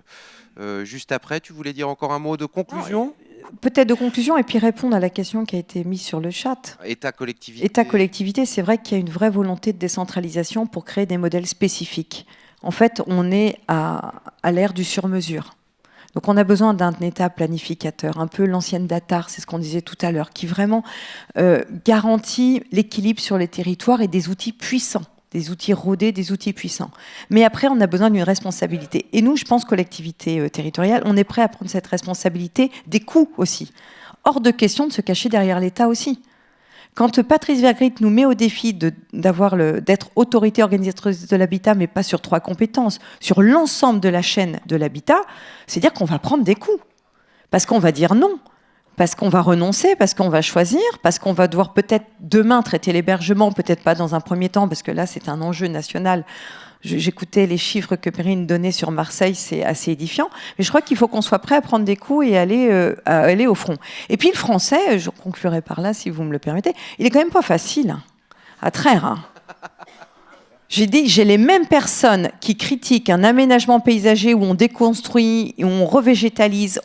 juste après. Tu voulais dire encore un mot de conclusion ? Peut-être de conclusion, et puis répondre à la question qui a été mise sur le chat. État-collectivité. État-collectivité, c'est vrai qu'il y a une vraie volonté de décentralisation pour créer des modèles spécifiques. En fait, on est à l'ère du sur-mesure. Donc on a besoin d'un État planificateur, un peu l'ancienne DATAR, c'est ce qu'on disait tout à l'heure, qui vraiment garantit l'équilibre sur les territoires et des outils puissants, des outils rodés, des outils puissants. Mais après, on a besoin d'une responsabilité. Et nous, je pense, collectivité territoriale, on est prêt à prendre cette responsabilité des coûts aussi. Hors de question de se cacher derrière l'État aussi. Quand Patrice Vergrit nous met au défi d'être autorité organisatrice de l'habitat, mais pas sur 3 compétences, sur l'ensemble de la chaîne de l'habitat, c'est-à-dire qu'on va prendre des coups. Parce qu'on va dire non, parce qu'on va renoncer, parce qu'on va choisir, parce qu'on va devoir peut-être demain traiter l'hébergement, peut-être pas dans un premier temps, parce que là, c'est un enjeu national. J'écoutais les chiffres que Perrine donnait sur Marseille, c'est assez édifiant. Mais je crois qu'il faut qu'on soit prêt à prendre des coups et aller au front. Et puis le français, je conclurai par là, si vous me le permettez, il est quand même pas facile hein, à traire. Hein. J'ai les mêmes personnes qui critiquent un aménagement paysager où on déconstruit, et on végétalise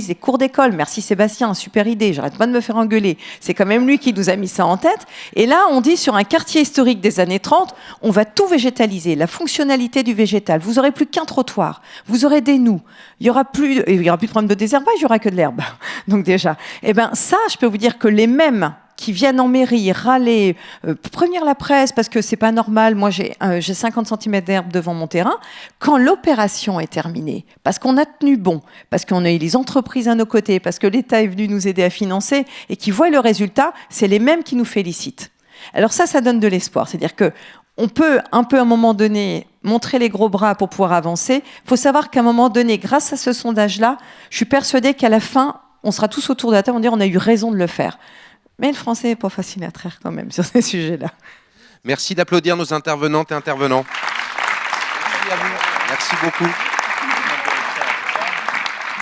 des cours d'école. Merci Sébastien, super idée, j'arrête pas de me faire engueuler. C'est quand même lui qui nous a mis ça en tête. Et là, on dit sur un quartier historique des années 30, on va tout végétaliser, la fonctionnalité du végétal. Vous aurez plus qu'un trottoir, vous aurez des nous. Il y aura plus de problème de désherbage, il y aura que de l'herbe. Donc déjà, ça, je peux vous dire que les mêmes qui viennent en mairie râler, prévenir la presse parce que c'est pas normal, moi j'ai 50 cm d'herbe devant mon terrain, quand l'opération est terminée, parce qu'on a tenu bon, parce qu'on a eu les entreprises à nos côtés, parce que l'État est venu nous aider à financer et qui voient le résultat, c'est les mêmes qui nous félicitent. Alors ça donne de l'espoir, c'est-à-dire que on peut un peu à un moment donné montrer les gros bras pour pouvoir avancer. Il faut savoir qu'à un moment donné, grâce à ce sondage-là, je suis persuadée qu'à la fin, on sera tous autour de la table, on dire on a eu raison de le faire. Mais le français n'est pas facile à traire quand même sur ces sujets-là. Merci d'applaudir nos intervenantes et intervenants. à vous. Merci beaucoup.